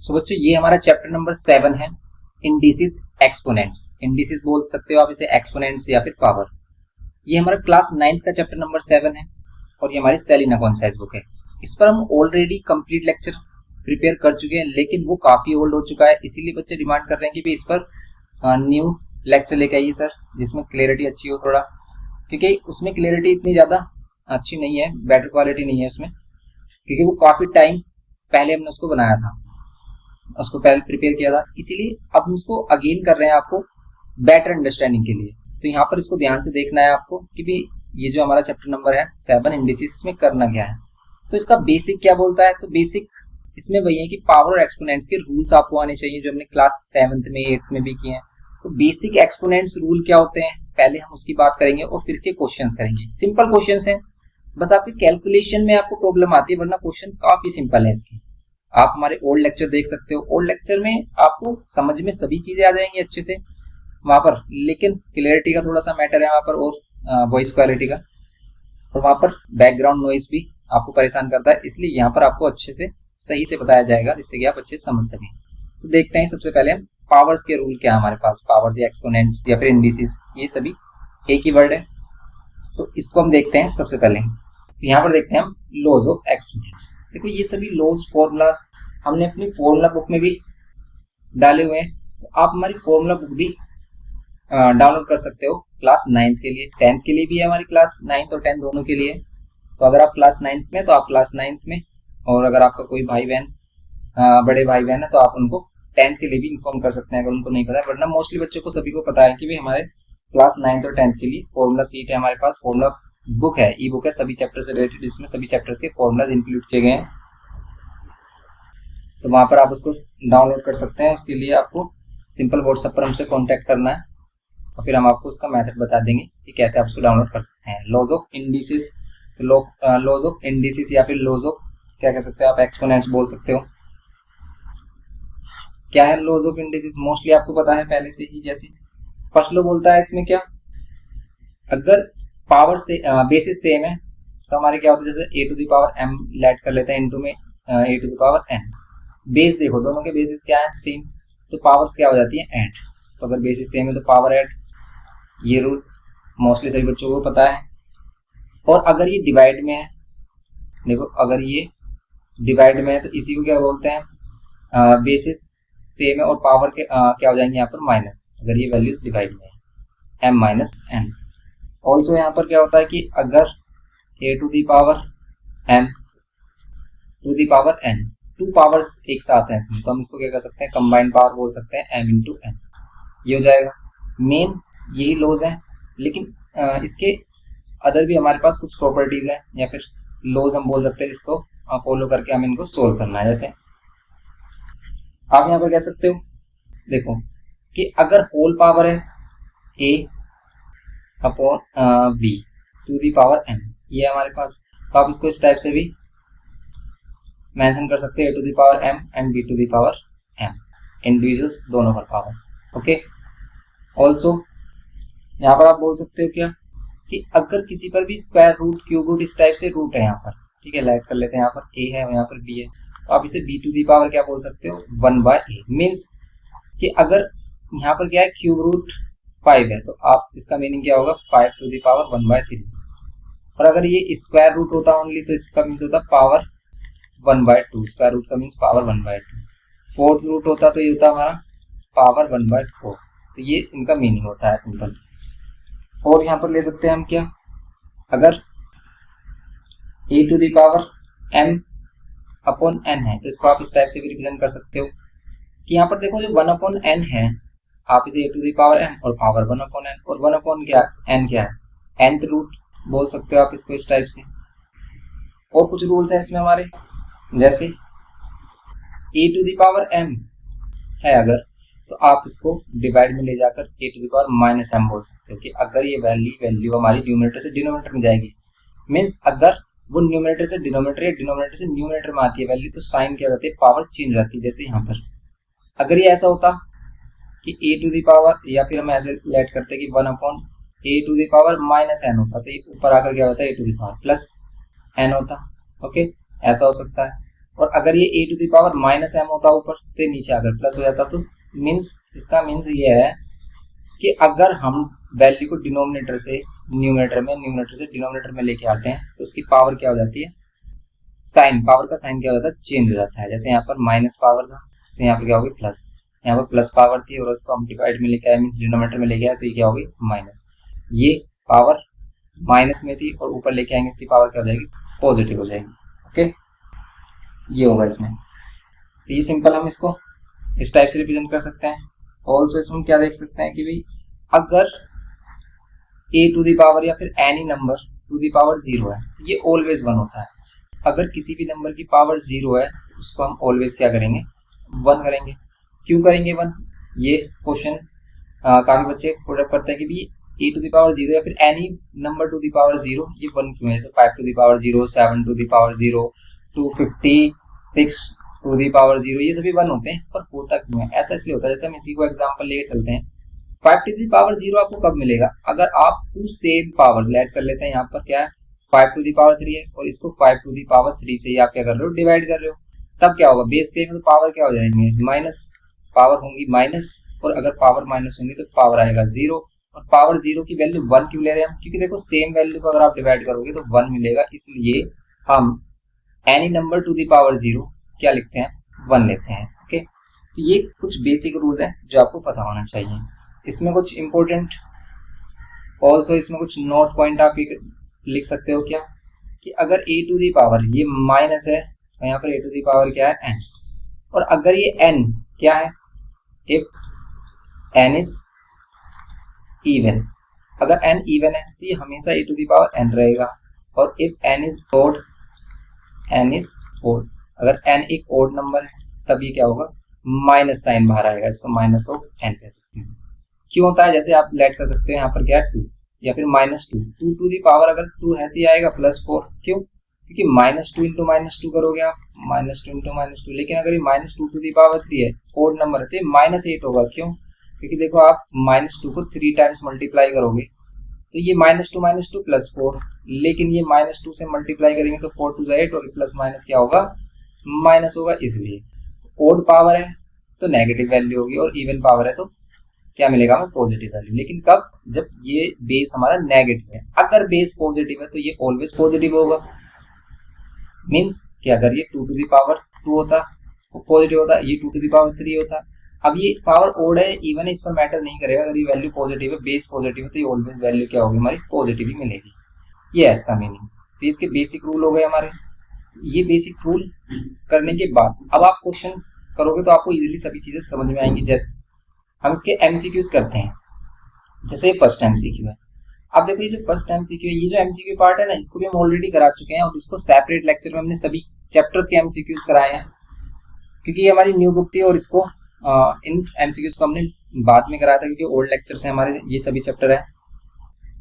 सो बच्चों ये हमारा चैप्टर नंबर 7 है, इंडिसेस एक्सपोनेंट्स। इंडिसेस बोल सकते हो आप इसे, एक्सपोनेंट्स या फिर पावर। ये हमारा क्लास 9 का चैप्टर नंबर 7 है और ये हमारी सेलिना कॉन्साइज बुक है। इस पर हम ऑलरेडी कंप्लीट लेक्चर प्रिपेयर कर चुके हैं, लेकिन वो काफी ओल्ड हो चुका है, इसीलिए बच्चे डिमांड कर रहे हैं कि भी इस पर न्यू लेक्चर लेके आइए सर, जिसमें क्लियरिटी अच्छी हो थोड़ा, क्योंकि उसमें क्लियरिटी इतनी ज्यादा अच्छी नहीं है, बेटर क्वालिटी नहीं है उसमें, क्योंकि वो काफी टाइम पहले हमने उसको बनाया था, उसको पहले प्रिपेयर किया था, इसीलिए अब हम इसको अगेन कर रहे हैं आपको बेटर अंडरस्टैंडिंग के लिए। तो यहाँ पर इसको ध्यान से देखना है आपको कि भी ये जो हमारा चैप्टर नंबर है 7 इंडिसेस, इसमें करना क्या है। तो इसका बेसिक क्या बोलता है, तो बेसिक इसमें वही है कि पावर और एक्सपोनेंट्स के रूल्स आपको आने चाहिए, जो हमने क्लास 7 में 8 में भी किए हैं। तो बेसिक एक्सपोनेंट्स रूल क्या होते हैं, पहले हम उसकी बात करेंगे और फिर इसके क्वेश्चंस करेंगे। सिंपल क्वेश्चंस हैं, बस आपकी कैलकुलेशन में आपको प्रॉब्लम आती है, वरना क्वेश्चन काफी सिंपल है इसकी। आप हमारे ओल्ड लेक्चर देख सकते हो, ओल्ड लेक्चर में आपको समझ में सभी चीजें आ जाएंगी अच्छे से वहां पर, लेकिन क्लियरिटी का थोड़ा सा मैटर है वहां पर, और वॉइस क्वालिटी का, और वहां पर बैकग्राउंड नॉइस भी आपको परेशान करता है, इसलिए यहाँ पर आपको अच्छे से सही से बताया जाएगा जिससे कि आप अच्छे से समझ सकें। तो देखते हैं सबसे पहले हम पावर्स के रूल क्या है हमारे पास, पावर्स या एक्सपोनेंट्स या फिर इंडिसेस, ये सभी एक ही वर्ड है। तो इसको हम देखते हैं सबसे पहले। तो यहाँ पर देखते हैं हम लॉज ऑफ एक्सपोनेंट्स। देखो ये सभी लॉज फॉर्मूलाज हमने अपनी फॉर्मूला बुक में भी डाले हुए हैं, तो आप हमारी फॉर्मूला बुक भी डाउनलोड कर सकते हो क्लास 9 के लिए, 10th के लिए भी है हमारी, क्लास 9 और 10 दोनों के लिए। तो अगर आप क्लास 9 में तो आप क्लास 9 में, और अगर आपका कोई भाई बहन बड़े भाई बहन है तो आप उनको 10th के लिए भी इन्फॉर्म कर सकते हैं अगर उनको नहीं पता है, वरना मोस्टली बच्चों को सभी को पता है कि भाई हमारे क्लास 9 और 10th के लिए फॉर्मूला सीट है हमारे पास, फॉर्मूला बुक है, ई बुक है सभी चैप्टर से रिलेटेड, इसमें सभी चैप्टर्स के फॉर्मूलाज इंक्लूड किए गए हैं। तो वहां पर आप उसको डाउनलोड कर सकते हैं। उसके लिए आपको सिंपल व्हाट्सएप पर हमसे कांटेक्ट करना है और फिर हम आपको उसका मेथड बता देंगे कि कैसे आप उसको डाउनलोड कर सकते हैं। लॉज ऑफ इंडिसेस, तो लॉज ऑफ इंडिसेस या फिर लॉज ऑफ क्या कह सकते हैं आप, एक्सपोनेंट्स बोल सकते हो। क्या है लॉज ऑफ इंडिसेस, मोस्टली आपको पता है पहले से ही। जैसे फर्स्ट लॉ बोलता है इसमें क्या, अगर पावर से बेसिस सेम है तो हमारे क्या होता है, जैसे a to the power m let कर लेते हैं इनटू में a to the power n। Base देखो दोनों के बेसिस क्या है, सेम, तो पावर्स क्या हो जाती है ऐड। तो अगर बेसिस सेम है तो पावर ऐड, ये रूल मोस्टली सभी बच्चों को पता है। और अगर ये डिवाइड में है, देखो अगर ये डिवाइड में है तो इसी को क्या बोलते हैं, बेसिस सेम है और पावर के क्या हो जाएंगे यहाँ पर माइनस, अगर ये वैल्यूज डिवाइड में है, m माइनस n। ऑल्सो यहाँ पर क्या होता है कि अगर a to the power m to the power n, two powers एक साथ हैं इसमें, तो हम इसको क्या कर सकते हैं, कंबाइंड पावर बोल सकते हैं, m इंटू n, ये हो जाएगा। मेन यही लॉज हैं, लेकिन इसके अदर भी हमारे पास कुछ प्रॉपर्टीज हैं या फिर लॉज हम बोल सकते हैं, जिसको फॉलो करके हम इनको सोल्व करना है। जैसे आप यहाँ पर कह सकते हो, देखो कि अगर होल पावर है a upon b to the power m, ये है हमारे पास, तो आप इसको इस टाइप से भी मेंशन कर सकते हैं, a to the power m and b to the power m, individuals दोनों पर पावर। ओके, ऑल्सो यहाँ पर आप बोल सकते हो क्या, कि अगर किसी पर भी स्क्वायर रूट, क्यूब रूट, इस टाइप से रूट है यहाँ पर, ठीक है, लाइट कर लेते हैं, यहाँ पर a है और यहाँ पर b है, तो आप इसे b टू दी पावर क्या बोल सकते हो, 1/a। मीन्स कि अगर यहाँ पर क्या है, क्यूब रूट 5 है, तो आप इसका मीनिंग क्या होगा, 5 टू दी पावर 1/3। और अगर ये स्क्वायर रूट होता ओनली तो इसका मीन्स होता पावर 1/2, स्क्वायर रूट का मीन्स पावर 1/2। फोर्थ रूट होता तो ये होता हमारा पावर 1/4। तो ये इनका मीनिंग होता है सिंपल। और यहाँ पर ले सकते हैं हम क्या, अगर a to the power m upon n है तो इसको आप इस टाइप से भी रिप्रेजेंट कर सकते हो, कि यहाँ पर देखो जो 1 अपॉन n है, आप इसे a to the power m और पावर 1 अपॉन n, और 1 अपॉन क्या n क्या है, nth रूट बोल सकते हो आप इसको इस टाइप से। और कुछ रूल्स हैं इसमें हमारे, जैसे a to the power m है अगर, तो आप इसको डिवाइड में ले जाकर a to the power minus m बोल सकते हो, कि अगर ये वैल्यू हमारी न्यूमरेटर से डिनोमिनेटर में जाएगी, मीन्स अगर वो न्यूमरेटर से डिनोमिनेटर या डिनोमिनेटर से न्यूमरेटर में आती है वैल्यू, तो साइन क्या होती है, पावर चेंज हो जाती है। जैसे यहाँ पर अगर ये ऐसा होता कि a टू दी पावर, या फिर हम ऐसे लेट करते कि 1 upon a to the power minus n होता, तो ये ऊपर आकर क्या होता है, a to the power plus n होता। ओके, ऐसा हो सकता है। और अगर ये a to the power minus m होता ऊपर तो नीचे अगर प्लस हो जाता तो इसका मीन्स ये है कि अगर हम वैल्यू को डिनोमिनेटर से डिनोमिनेटर में लेके आते हैं तो उसकी पावर क्या हो जाती है, पावर का साइन क्या हो जाता है, चेंज हो जाता है। जैसे यहाँ पर माइनस पावर था तो यहाँ पर क्या होगी प्लस, यहाँ पर प्लस पावर थी और उसको हम डिवाइड में लेके आए मीन्स डिनोमिनेटर में लेके आए तो ये क्या होगी माइनस। ये पावर माइनस में थी और ऊपर लेके आएंगे इसकी पावर क्या हो जाएगी, पॉजिटिव हो जाएगी। ओके, ये होगा इसमें। तो ये सिंपल हम इसको इस टाइप से रिप्रेजेंट कर सकते हैं। ऑल्सो इसमें क्या देख सकते हैं कि भाई अगर ए टू द पावर या फिर any number to the power 0 है तो ये ऑलवेज 1 होता है। अगर किसी भी नंबर की पावर 0 है तो उसको हम ऑलवेज क्या करेंगे, 1 करेंगे। क्यों करेंगे 1? ये क्वेश्चन काफी बच्चे प्रोडक्ट करते हैं कि भाई ए टू द पावर 0 या फिर any number to the power 0 ये 1 क्यों है। जैसे 5 to the power 0, 7 to the power 0, 256 to the power 0, ये सभी 1 होते हैं। पर होता क्यों है? ऐसा इसलिए होता है, जैसे हम इसी को एग्जांपल लेके चलते हैं, 5 टू दी पावर 0 आपको कब मिलेगा, अगर आप टू सेम पावर ऐड कर लेते हैं। यहाँ पर क्या है 5 टू दी पावर 3 है और इसको 5 टू दी पावर 3 से ही आप क्या कर रहे हो, डिवाइड कर रहे हो। तब क्या होगा, बेस सेम तो पावर क्या हो जाएंगे माइनस, पावर होंगी माइनस, और अगर पावर माइनस होंगी तो पावर आएगा 0। और पावर 0 की वैल्यू 1 क्यों ले रहे हैं हम, क्योंकि देखो सेम वैल्यू को अगर आप डिवाइड करोगे तो 1 मिलेगा, इसलिए हम any number to the power 0 क्या लिखते हैं, 1 लेते हैं। ओके, तो ये कुछ बेसिक रूल है जो आपको पता होना चाहिए। इसमें कुछ इंपॉर्टेंट ऑल्सो इसमें कुछ नोट पॉइंट आप लिख सकते हो क्या, कि अगर ए टू दी पावर ये माइनस है तो यहाँ पर ए टू दी पावर क्या है n, और अगर ये n क्या है, इफ n इज इवन, अगर n इवन है तो ये हमेशा A to the power n रहेगा, और if n is odd, n is odd, अगर n एक ओड नंबर है तब ये क्या होगा, माइनस साइन बाहर आएगा, इसको माइनस ऑफ n कह सकते हैं। क्यों होता है, जैसे आप लेट कर सकते हैं यहाँ पर क्या है 2 या फिर -2, 2 टू दी पावर अगर 2 है तो ये आएगा +4। क्यों, क्योंकि -2 इंटू -2 करोगे आप, -2 इंटू -2, लेकिन अगर ये -2 टू दी पावर 3 है, ओड नंबर है, तो ये -8 होगा। क्यों, क्योंकि देखो आप -2 को 3 टाइम्स मल्टीप्लाई करोगे तो ये -2 +4, लेकिन ये -2 से मल्टीप्लाई करेंगे तो 4 2 8 और प्लस माइनस क्या होगा, माइनस होगा। इसलिए ओड पावर है तो नेगेटिव वैल्यू होगी और इवन पावर है तो क्या मिलेगा हमें, पॉजिटिव वैल्यू। लेकिन कब, जब ये बेस हमारा नेगेटिव है। अगर बेस पॉजिटिव है तो ये ऑलवेज पॉजिटिव होगा, मींस कि अगर ये 2 टू दी पावर 2 होता तो पॉजिटिव होता, ये 2 टू दी पावर 3 होता। अब ये पावर ओड है इवन है, इस पर मैटर नहीं करेगा, अगर ये वैल्यू पॉजिटिव है, बेस पॉजिटिव है, तो ये ऑलवेज वैल्यू क्या होगी हमारी, पॉजिटिव ही मिलेगी। ये है इसका मीनिंग। तो इसके बेसिक रूल हो गए हमारे। ये बेसिक रूल करने के बाद अब आप क्वेश्चन करोगे तो आपको इजीली सभी चीजें समझ में आएंगी। जैसे हम इसके एमसीक्यूज करते हैं, जैसे फर्स्ट एमसीक्यू है। अब देखो ये जो फर्स्ट एमसीक्यू है, ये जो एमसीक्यू पार्ट है ना, इसको भी हम ऑलरेडी करा चुके हैं और इसको सेपरेट लेक्चर में हमने सभी चैप्टर्स के एमसीक्यूज कराए हैं, क्योंकि ये हमारी न्यू बुक थी और इसको इन एमसीक्यूज को हमने बाद में कराया था, क्योंकि ओल्ड लेक्चर से हमारे ये सभी चैप्टर है।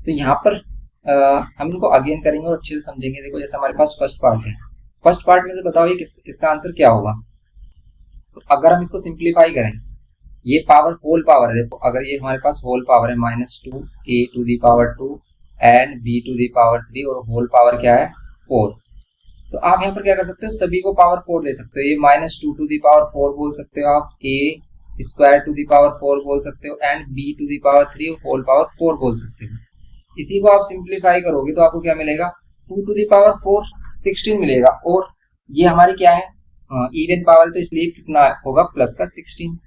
तो यहाँ पर हम इनको अगेन करेंगे और अच्छे से समझेंगे। देखो जैसे हमारे पास फर्स्ट पार्ट है, फर्स्ट पार्ट में से बताओ ये इसका आंसर क्या होगा। तो अगर हम इसको सिंप्लीफाई करें, ये पावर होल पावर है, देखो अगर ये हमारे पास होल पावर है -2 a to the power 2 and b to the power 3 और होल पावर क्या है 4, तो आप यहाँ पर क्या कर सकते हो, सभी को पावर 4 दे सकते हो। ये -2 टू दी पावर 4 बोल सकते हो आप, a square to the power 4 बोल सकते हो, and b to the power 3 whole power 4 बोल सकते हो। इसी को आप सिंप्लीफाई करोगे तो आपको क्या मिलेगा, 2 टू दी पावर 4 16 मिलेगा, और ये हमारी क्या है इवन पावर, तो इसलिए कितना होगा प्लस का 16।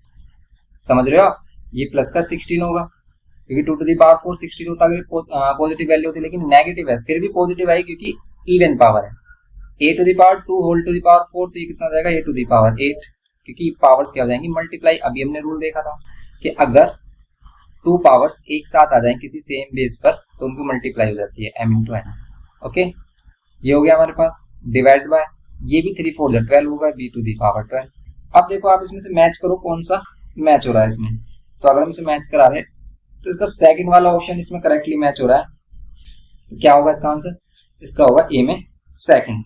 समझ रहे हो आप, ये प्लस का 16 होगा, क्योंकि 2 टू दी पावर 4 16 होता अगर पॉजिटिव वैल्यू होती, लेकिन नेगेटिव है फिर भी पॉजिटिव आई क्योंकि इवन पावर है। a to the power 2 whole to the power 4, तो ये कितना हो जाएगा a टू दी पावर 8, क्योंकि पावर्स क्या हो जाएंगी मल्टीप्लाई। अभी हमने रूल देखा था कि अगर 2 पावर्स एक साथ आ जाएं किसी सेम बेस पर तो उनको मल्टीप्लाई हो जाती है m इंटू n। ओके, ये हो गया हमारे पास डिवाइड बाय, ये भी 3 4 12 होगा, b टू दी पावर 12। अब देखो आप इसमें से मैच करो कौन सा मैच हो रहा है इसमें। तो अगर हम इसे मैच करा रहे हैं तो इसका सेकंड वाला ऑप्शन इसमें करेक्टली मैच हो रहा है, तो क्या होगा इसका आंसर, इसका होगा ए में सेकंड।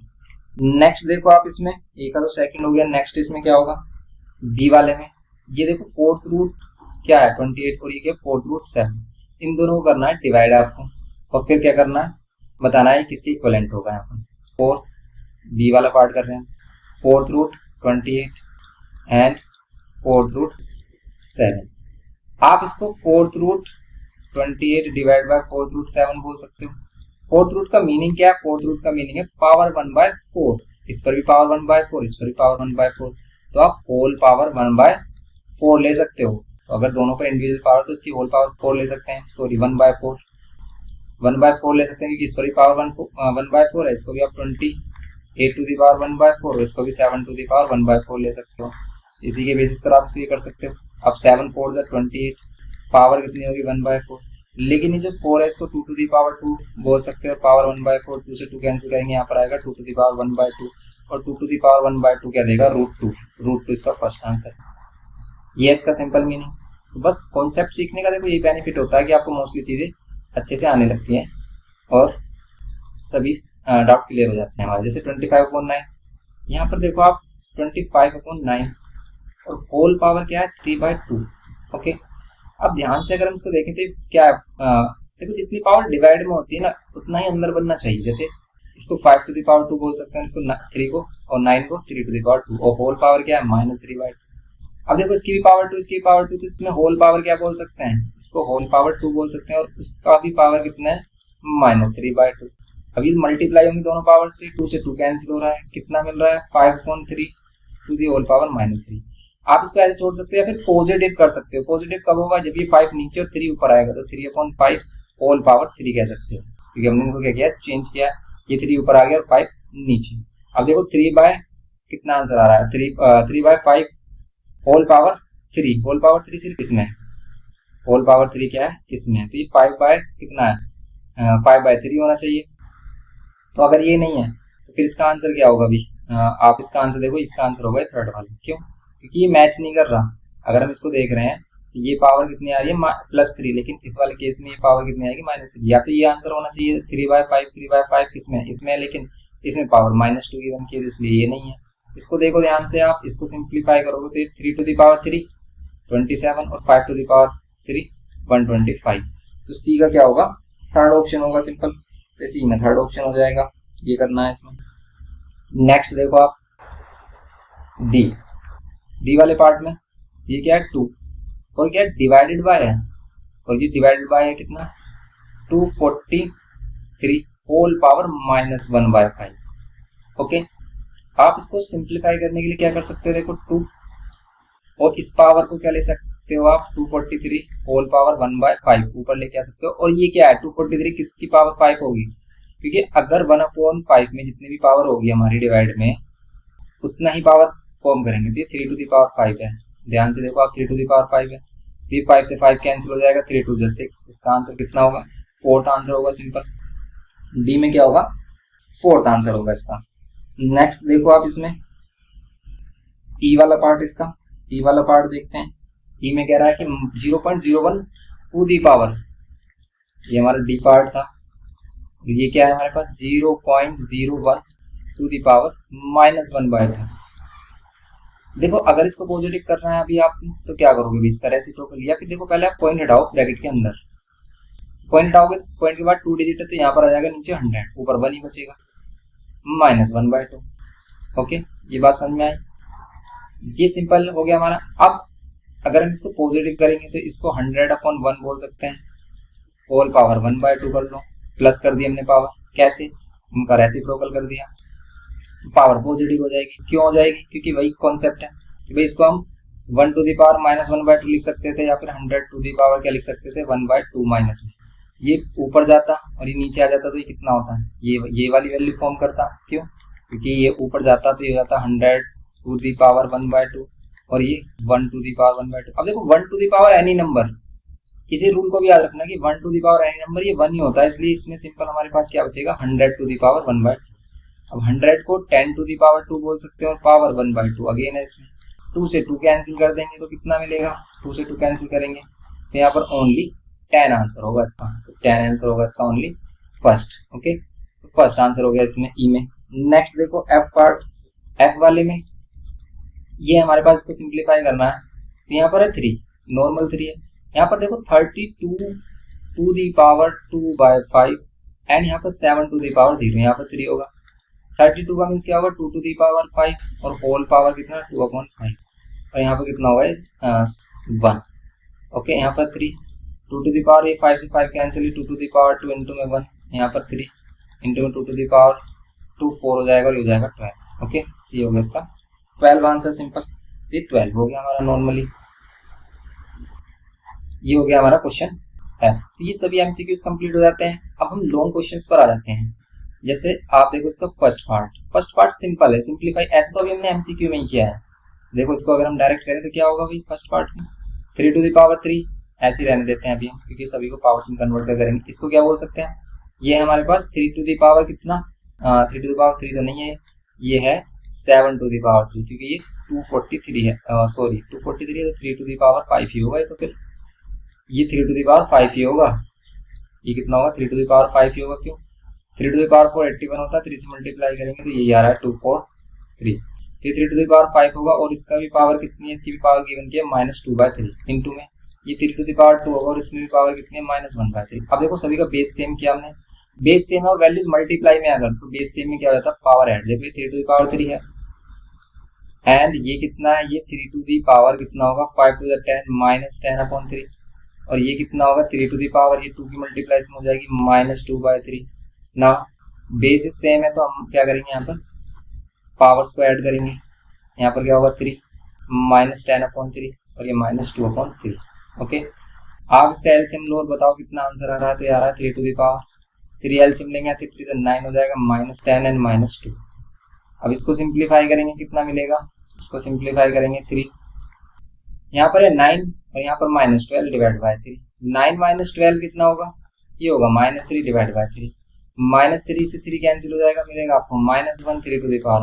नेक्स्ट देखो आप इसमें ए का तो सेकंड हो गया, नेक्स्ट इसमें क्या होगा बी वाले में, ये देखो फोर्थ रूट क्या है 28 और ये क्या फोर्थ रूट 7, इन दोनों को करना है डिवाइड आपको, और फिर क्या करना है बताना है किसके इक्विवेलेंट होगा। यहाँ पर 4 बी वाला पार्ट कर रहे हैं, fourth root 28 and fourth root 7। आप इसको fourth root 28 divide by fourth root 7 बोल सकते हो। फोर्थ रूट का मीनिंग क्या है? फोर्थ रूट का मीनिंग है पावर 1/4। इस पर भी पावर 1/4, इस पर भी पावर 1/4, तो आप होल पावर 1/4 ले सकते हो। तो अगर दोनों पर इंडिविजुअल पावर तो इसकी होल पावर 4 ले सकते हैं, सॉरी 1/4 ले सकते हैं, क्योंकि इस पर भी पावर 1/4 है। इसको भी आप 28 टू दी पावर 1/4, इसको भी 7 टू दी पावर 1/4 ले सकते हो। इसी के बेसिस पर आप इसको ये कर सकते हो। अब 7 4 जा 28, पावर कितनी होगी 1/4। लेकिन ये जो 4 है इसको 2 टू दी पावर 2 बोल सकते हो। पावर 1/4, 2 से 2 कैंसिल करेंगे, यहाँ पर आएगा 2 टू दी पावर 1/2, और 2 टू दी पावर 1/2 क्या देगा? √2 इसका फर्स्ट आंसर। ये इसका सिंपल मीनिंग। तो बस कॉन्सेप्ट सीखने का देखो यही बेनिफिट होता है कि आपको मोस्टली चीजें अच्छे से आने लगती हैं और सभी डाउट क्लियर हो जाते हैं हमारे। जैसे 25/9, यहाँ पर देखो आप 25/9 और होल पावर क्या है 3/2। ओके, अब ध्यान से अगर हम इसको देखें तो क्या देखो जितनी पावर डिवाइड में होती है ना उतना ही अंदर बनना चाहिए। जैसे इसको 5 टू द पावर 2 बोल सकते हैं, इसको 3 को, और 9 को 3 टू द पावर 2, और होल पावर क्या है -3/2। अब देखो इसकी भी पावर 2, इसकी पावर 2, तो इसमें होल पावर क्या बोल सकते हैं? इसको होल पावर 2 बोल सकते हैं, और उसका भी पावर कितना है -3/2। अभी मल्टीप्लाई होंगी दोनों पावर्स, 2 से 2 कैंसिल हो रहा है, कितना मिल रहा है 5/3 टू दी होल पावर -3। आप इसको ऐसे छोड़ सकते हो या फिर पॉजिटिव कर सकते हो। पॉजिटिव कब होगा? जब ये 5 नीचे और 3 ऊपर आएगा, तो 3/5 होल पावर 3 कह सकते हो, क्योंकि हमने इनको क्या किया, चेंज किया। ये 3 ऊपर आ गया और 5 नीचे। अब देखो 3 बाय कितना आंसर आ रहा है, 3/5 होल पावर 3। होल पावर 3 सिर्फ इसमें है, होल पावर 3 क्या है इसमें है, तो ये 5 बाय कितना है 5/3 होना चाहिए। तो अगर ये नहीं है तो फिर इसका आंसर क्या होगा? अभी आप इसका आंसर देखो, इसका आंसर होगा थर्ड वाला। क्यों? क्योंकि ये मैच नहीं कर रहा। अगर हम इसको देख रहे हैं तो ये पावर कितनी आ रही है +3, लेकिन इस वाले केस में ये पावर कितनी आएगी -3। या तो ये आंसर होना चाहिए 3/5 किसमें, इसमें, लेकिन इसमें पावर -2 गिवन की है, इसलिए ये नहीं है। इसको देखो ध्यान से, आप इसको सिंप्लीफाई करोगे तो 3 टू द पावर 3 27, और 5 टू द पावर 3 125। तो सी का क्या होगा? थर्ड ऑप्शन होगा सिंपल। तो सी में थर्ड ऑप्शन हो जाएगा, ये करना है इसमें। नेक्स्ट देखो आप डी वाले पार्ट में, ये क्या है 2, और क्या डिवाइडेड बाय है, और ये डिवाइडेड बाय है कितना 243 होल पावर -1/5। ओके, आप इसको सिंप्लीफाई करने के लिए क्या कर सकते हो? देखो 2 और इस पावर को क्या ले सकते हो आप 243 होल पावर 1/5 ऊपर लेके आ सकते हो। और ये क्या है 243 किसकी पावर 5 होगी? क्योंकि अगर 1/5 में जितनी भी पावर होगी हमारी डिवाइड में उतना ही पावर फॉर्म करेंगे, तो ये 3 टू द पावर 5 है। ध्यान से देखो आप 3 टू द पावर 5 है, तो 5 से 5 कैंसिल हो जाएगा, 3 2 6। इसका आंसर कितना होगा? फोर्थ आंसर होगा सिंपल। डी में क्या होगा? फोर्थ आंसर होगा इसका। नेक्स्ट देखो आप इसमें ई वाला पार्ट, इसका ई वाला पार्ट देखते हैं। ई में कह रहा है कि 0.01 टू दी पावर, ये हमारा डी पार्ट था, ये क्या है हमारे पास 0.01 टू दी पावर -1/2। देखो अगर इसको पॉजिटिव करना है अभी आप, तो क्या करोगे भी इसका रेसिप्रोकल, या फिर देखो पहले आप पॉइंट हटाओ ब्रैकेट के अंदर, पॉइंट हटाओगे, पॉइंट के बाद 2 डिजिट है तो यहाँ पर आ जाएगा नीचे 100, ऊपर 1 ही बचेगा -1/2। ओके, ये बात समझ में आई? ये सिंपल हो गया हमारा। अब अगर हम इसको पॉजिटिव करेंगे तो इसको 100/1 बोल सकते हैं, होल पावर 1/2 कर लो, प्लस कर दिया हमने पावर, कैसे? उनका रेसिप्रोकल कर दिया, पावर पॉजिटिव हो जाएगी। क्यों हो जाएगी? क्योंकि वही कॉन्सेप्ट है कि भाई इसको हम 1 टू द पावर -1/2 लिख सकते थे, या फिर 100 टू द पावर क्या लिख सकते थे 1/2 माइनस में। ये ऊपर जाता और ये नीचे आ जाता तो ये कितना होता है? ये वाली वैल्यू फॉर्म करता। क्यों? क्योंकि ये ऊपर जाता तो ये हो जाता 100 टू द पावर 1/2, और ये 1 टू द पावर 1/2। अब देखो 1 to the power any number, इसी रूल को भी याद रखना कि 1 to the power any number ये 1 ही होता है, इसलिए इसमें सिंपल हमारे पास क्या बचेगा 100 टू द पावर 1/2। अब 100 को 10 टू द पावर 2 बोल सकते हो, और पावर 1/2 अगेन है इसमें। 2 से 2 कैंसिल कर देंगे तो कितना मिलेगा? 2 से 2 कैंसिल करेंगे तो यहाँ पर ओनली 10 आंसर होगा इसका। तो 10 आंसर होगा इसका ओनली फर्स्ट। ओके, तो फर्स्ट आंसर हो गया इसमें ई में। नेक्स्ट देखो एफ पार्ट, एफ वाले में ये हमारे पास इसको सिंप्लीफाई करना है, तो यहाँ पर है 3, नॉर्मल 3 है। यहाँ पर देखो 32 टू द पावर 2/5 एंड यहाँ पर 7 टू द पावर 0, यहाँ पर 3 होगा। 32 का मीन्स क्या होगा 2 टू दी पावर 5 और होल पावर कितना 2/5 और यहाँ पर कितना होगा 1। ओके, यहाँ पर 3 2 टू दी पावर ये 5 से 5 cancel 2 to the power 2 into में 1 यहाँ पर 3 इंटू में 2 टू दी पावर 2 4 हो जाएगा और ये हो जाएगा 12। ओके, ये हो गया इसका 12 आंसर सिंपल। ये 12 हो गया हमारा नॉर्मली। ये हो गया हमारा क्वेश्चन है। तो ये सभी एमसीक्यूज कंप्लीट हो जाते हैं। अब हम लॉन्ग क्वेश्चंस पर आ जाते हैं। जैसे आप देखो इसका फर्स्ट पार्ट सिंपल है, सिंपलीफाई ऐसे तो अभी हमने एमसीक्यू में ही किया है। देखो इसको अगर हम डायरेक्ट करें तो क्या होगा भाई, फर्स्ट पार्ट में 3 टू द पावर 3 ऐसे ही रहने देते हैं अभी हम, क्योंकि सभी को पावर्स में कन्वर्ट कर करेंगे। इसको क्या बोल सकते हैं, ये हमारे पास 3 टू द पावर कितना 3 टू द पावर 3 तो नहीं है, ये है 7 टू द पावर 3 क्योंकि ये 243 है, सॉरी 243 है तो 3 टू द पावर 5 ही होगा। तो फिर ये 3 टू द पावर 5 ही होगा। ये कितना होगा 3 टू द पावर 5 ही होगा। क्यों 3 टू द पावर 4 81 होता है, 3 से मल्टीप्लाई करेंगे तो ये आ रहा है 243। तो 3 टू द पावर 5 होगा और इसका भी पावर कितनी है, इसकी भी पावर गिवन की है -2/3 इंटू में ये 3 टू द पावर 2 होगा और इसमें भी पावर कितनी है -1/3। अब देखो सभी का बेस सेम किया हमने, बेस सेम है और वैल्यूज मल्टीप्लाई में अगर तो बेस सेम में क्या हो जाता है पावर ऐड। देखो ये 3 टू द पावर 3 है एंड ये कितना है, ये 3 टू द पावर कितना होगा 5 टू द 10 -10/3 और ये कितना होगा 3 टू द पावर ये 2 की मल्टीप्लाई हो जाएगी -2/3। ना बेस सेम है तो हम क्या करेंगे, यहाँ पर पावर्स को ऐड करेंगे। यहाँ पर क्या होगा 3 -10/3 और ये -2/3। ओके, आप इसका एलसीएम लो और बताओ कितना आंसर आ रहा है। तो ये आ रहा है 3 टू द पावर 3 एलसीएम लेंगे 3 से 9 हो जाएगा -10 एंड -2। अब इसको सिंप्लीफाई करेंगे कितना मिलेगा, इसको सिंप्लीफाई करेंगे 3 यहाँ पर है 9 और यहाँ पर -12 डिवाइड बाय 3। 9 -12 कितना होगा, ये होगा -3 डिवाइड बाय 3। -3 से 3 कैंसिल हो जाएगा, मिलेगा आपको -1 3 टू द पावर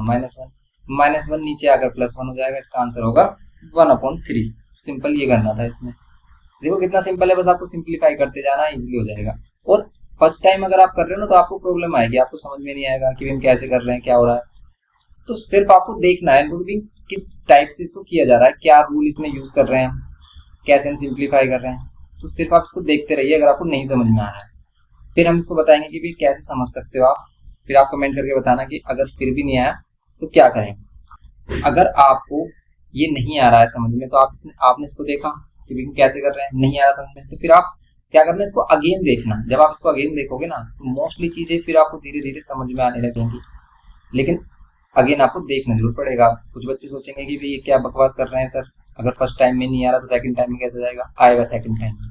-1 नीचे आकर +1 हो जाएगा। इसका आंसर होगा 1/3। सिंपल ये करना था इसमें। देखो कितना सिंपल है, बस आपको सिंप्लीफाई करते जाना इजीली हो जाएगा। और फर्स्ट टाइम अगर आप कर रहे हो ना तो आपको प्रॉब्लम आएगी, आपको समझ में नहीं आएगा कि हम कैसे कर रहे हैं क्या हो रहा है। तो सिर्फ आपको देखना है इनको किस टाइप से इसको किया जा रहा है, क्या रूल इसमें यूज कर रहे हैं हम, कैसे हम सिंप्लीफाई कर रहे हैं। तो सिर्फ आप इसको देखते रहिए अगर आपको नहीं समझ में आ रहा है। फिर हम इसको बताएंगे कि भाई कैसे समझ सकते हो आप। फिर आप कमेंट करके बताना कि अगर फिर भी नहीं आया तो क्या करें। अगर आपको ये नहीं आ रहा है समझ में तो आपने इसको देखा कि भाई कैसे कर रहे हैं, नहीं आ रहा समझ में, तो फिर आप क्या करना है, इसको अगेन देखना। जब आप इसको अगेन देखोगे ना तो मोस्टली चीजें फिर आपको धीरे धीरे समझ में आने लगेंगी, लेकिन अगेन आपको देखना जरूर पड़ेगा। कुछ बच्चे सोचेंगे कि भाई ये क्या बकवास कर रहे हैं सर, अगर फर्स्ट टाइम में नहीं आ रहा तो सेकंड टाइम में कैसे जाएगा, आएगा सेकंड टाइम में।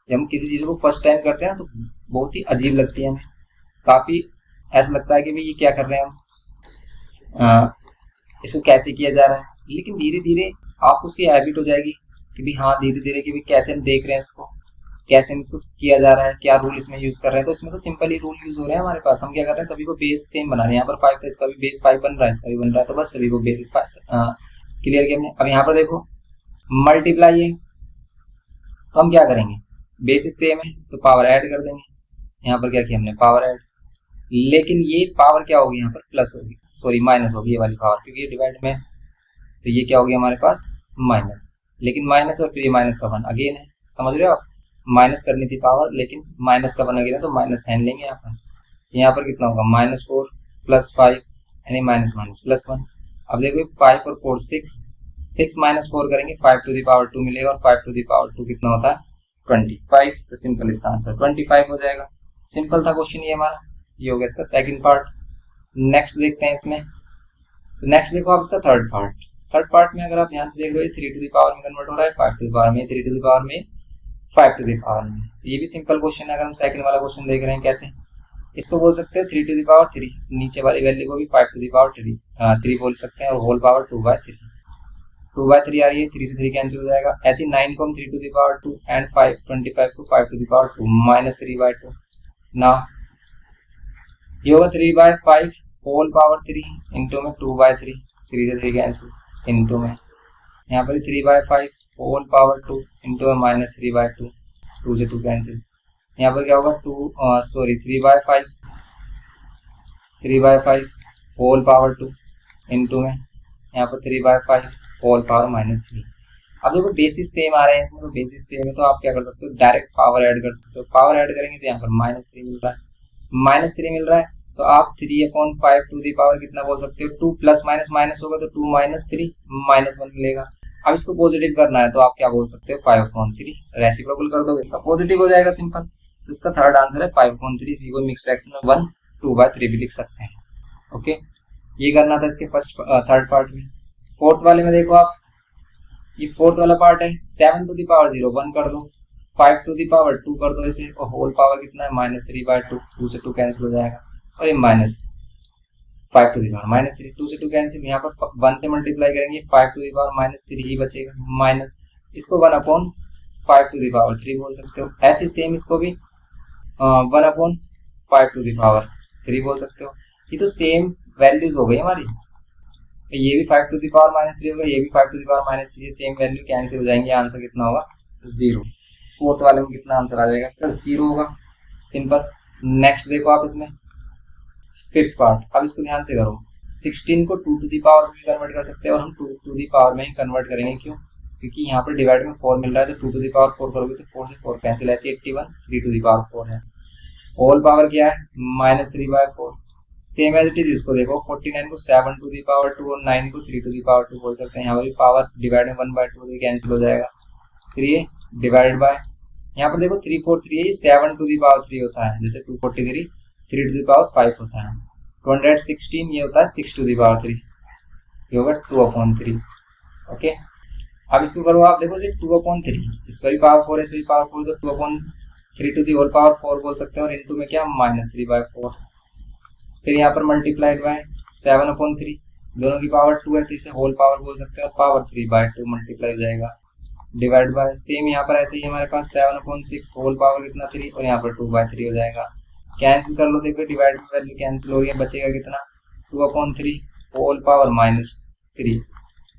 जब हम किसी चीज को फर्स्ट टाइम करते हैं ना तो बहुत ही अजीब लगती है हमें, काफी ऐसा लगता है कि भाई ये क्या कर रहे हैं हम, इसको कैसे किया जा रहा है। लेकिन धीरे धीरे आपको उसकी हैबिट हो जाएगी कि भाई हाँ धीरे धीरे कि भाई कैसे हम देख रहे हैं इसको, कैसे इसको किया जा रहा है, क्या रूल इसमें यूज कर रहे हैं। तो इसमें तो सिंपल ही रूल यूज हो रहे हैं हमारे पास। हम क्या कर रहे हैं, सभी को बेस सेम बना रहे हैं। यहाँ पर 5 था, इसका भी बेस 5 बन रहा है, इसका भी बन रहा है, तो बस सभी को बेसिस क्लियर किया हमने। अब यहाँ पर देखो मल्टीप्लाई है तो हम क्या करेंगे, बेसिस सेम है तो पावर ऐड कर देंगे। यहाँ पर क्या किया हमने, पावर ऐड, लेकिन ये पावर क्या होगी यहाँ पर प्लस होगी, सॉरी माइनस होगी ये वाली पावर, क्योंकि ये डिवाइड में तो ये क्या होगी हमारे पास माइनस, लेकिन माइनस और फिर ये माइनस का 1 अगेन है, समझ रहे हो आप। माइनस करनी थी पावर लेकिन माइनस का 1 अगेन है तो माइनस साइन लेंगे यहाँ पर। यहाँ पर कितना होगा -4 + 5 यानी माइनस +1। अब देखो 5 और 4 6 -4 करेंगे 5 टू द पावर 2 मिलेगा और 5 टू द पावर 2 कितना होता है 25। तो सिंपल इसका आंसर 25 हो जाएगा। सिंपल था क्वेश्चन ये हमारा। ये हो गया इसका सेकंड पार्ट। नेक्स्ट देखते हैं इसमें। तो नेक्स्ट देखो आप इसका थर्ड पार्ट में अगर आप ध्यान से देख रहे हो 3 टू द पावर में कन्वर्ट हो रहा है 5 टू द पावर में, 3 टू द पावर में 5 टू द पावर में। तो ये भी सिंपल क्वेश्चन है। अगर हम सेकंड वाला क्वेश्चन देख रहे हैं कैसे, इसको बोल सकते हैं 3 टू द पावर 3, नीचे वाली वैल्यू को भी 5 टू द पावर 3 बोल सकते हैं और होल पावर 2/3 2/3 आ रही है, 3 से 3 कैंसिल हो जाएगा। ऐसे 9 को हम 3 टू द पावर 2 एंड 25 को 5 टू द पावर 2 -3/2। ना ये होगा 3/5 होल पावर 3 इंटू में 2/3, 3 से 3 कैंसिल इंटू में यहाँ पर 3/5 होल पावर 2 इंटू में -3/2, 2 से 2 कैंसिल। यहाँ पर क्या होगा 3/5 होल पावर 2 इंटू में यहाँ पर 3/5 होल पावर -3। अब देखो बेसिस सेम आ रहे हैं इसमें, तो बेसिस सेम है तो आप क्या कर सकते हो, डायरेक्ट पावर ऐड कर सकते हो। पावर ऐड करेंगे तो यहाँ पर -3 मिल रहा है, -3 मिल रहा है तो आप 3/5 टू दी पावर कितना बोल सकते हो, 2 प्लस माइनस माइनस होगा तो 2 माइनस 3 -1 मिलेगा। अब इसको पॉजिटिव करना है तो आप क्या बोल सकते हो, 5/3 रेसिप्रोकल कर दो, इसका पॉजिटिव हो जाएगा सिंपल। तो इसका थर्ड आंसर है 5/3। इसी को मिक्स फ्रैक्शन में 1 2/3 भी लिख सकते हैं। ओके, ये करना था इसके थर्ड पार्ट में। फोर्थ वाले में देखो आप, ये फोर्थ वाला पार्ट है, 7 टू दी पावर 0 1 कर दो, 5 टू दी पावर 2 कर दो इसे, और होल पावर कितना है -3/2, 2 से 2 कैंसिल हो जाएगा, और ये -5 टू दी पावर -3, 2 से 2 कैंसिल, यहाँ पर 1 से मल्टीप्लाई करेंगे 5 टू दी पावर -3 ही बचेगा, माइनस इसको 1/5 टू दी पावर 3 बोल सकते हो। ऐसे सेम इसको भी 1/5 टू दी पावर 3 बोल सकते हो। ये तो सेम वैल्यूज हो गई हमारी, ये भी 5 टू दी पावर -3 होगा, ये भी 5 to the power -3, same value cancel हो जाएंगे, आंसर कितना होगा 0। फोर्थ वाले में कितना आंसर आ जाएगा इसका 0 होगा, सिंपल। नेक्स्ट देखो आप इसमें फिफ्थ पार्ट, अब इसको ध्यान से करो, 16 को 2 टू दी पावर में कन्वर्ट कर सकते हैं, और हम 2 टू दी पावर में ही कन्वर्ट करेंगे, क्यों, क्योंकि यहाँ पर डिवाइड में 4 मिल रहा है, तो 2 टू दी पावर 4 करोगे तो 4 से 4 कैंसिल, ऐसे 81 3 टू दी पावर 4 है। होल पावर क्या है -3/4, सेम एज इट इज इसको देखो, 49 को 7 टू दी पावर 2 और 9 को 3 टू दी पावर 2 बोल सकते हैं। यहाँ पर पावर डिवाइड में 1/2 कैंसिल हो जाएगा, फिर ये डिवाइड बाय, यहाँ पर देखो 343 है, 7 टू दी पावर 3 होता है, जैसे 243 3 टू दी पावर 5 होता है, 216 ये होता है 6 टू दी पावर 3, ये होगा 2/3। ओके, अब इसको करो आप, देखो सिर्फ 2/3, इसका भी पावर 4 है, इसका भी पावर 4, तो 2/3 टू दी होल पावर 4 बोल सकते हैं, और इनटू में क्या -3/4, फिर यहाँ पर मल्टीप्लाइड बाय 7/3, दोनों की पावर 2 है तो इसे होल पावर बोल सकते हैं, और पावर 3/2 मल्टीप्लाई हो जाएगा, डिवाइड बाय, सेम यहाँ पर ऐसे ही हमारे पास 7/6 होल पावर कितना 3, और यहाँ पर 2/3 हो जाएगा, कैंसिल कर लो, देखो डिवाइड में वैल्यू कैंसिल हो रही है, बचेगा कितना 2/3 होल पावर -3,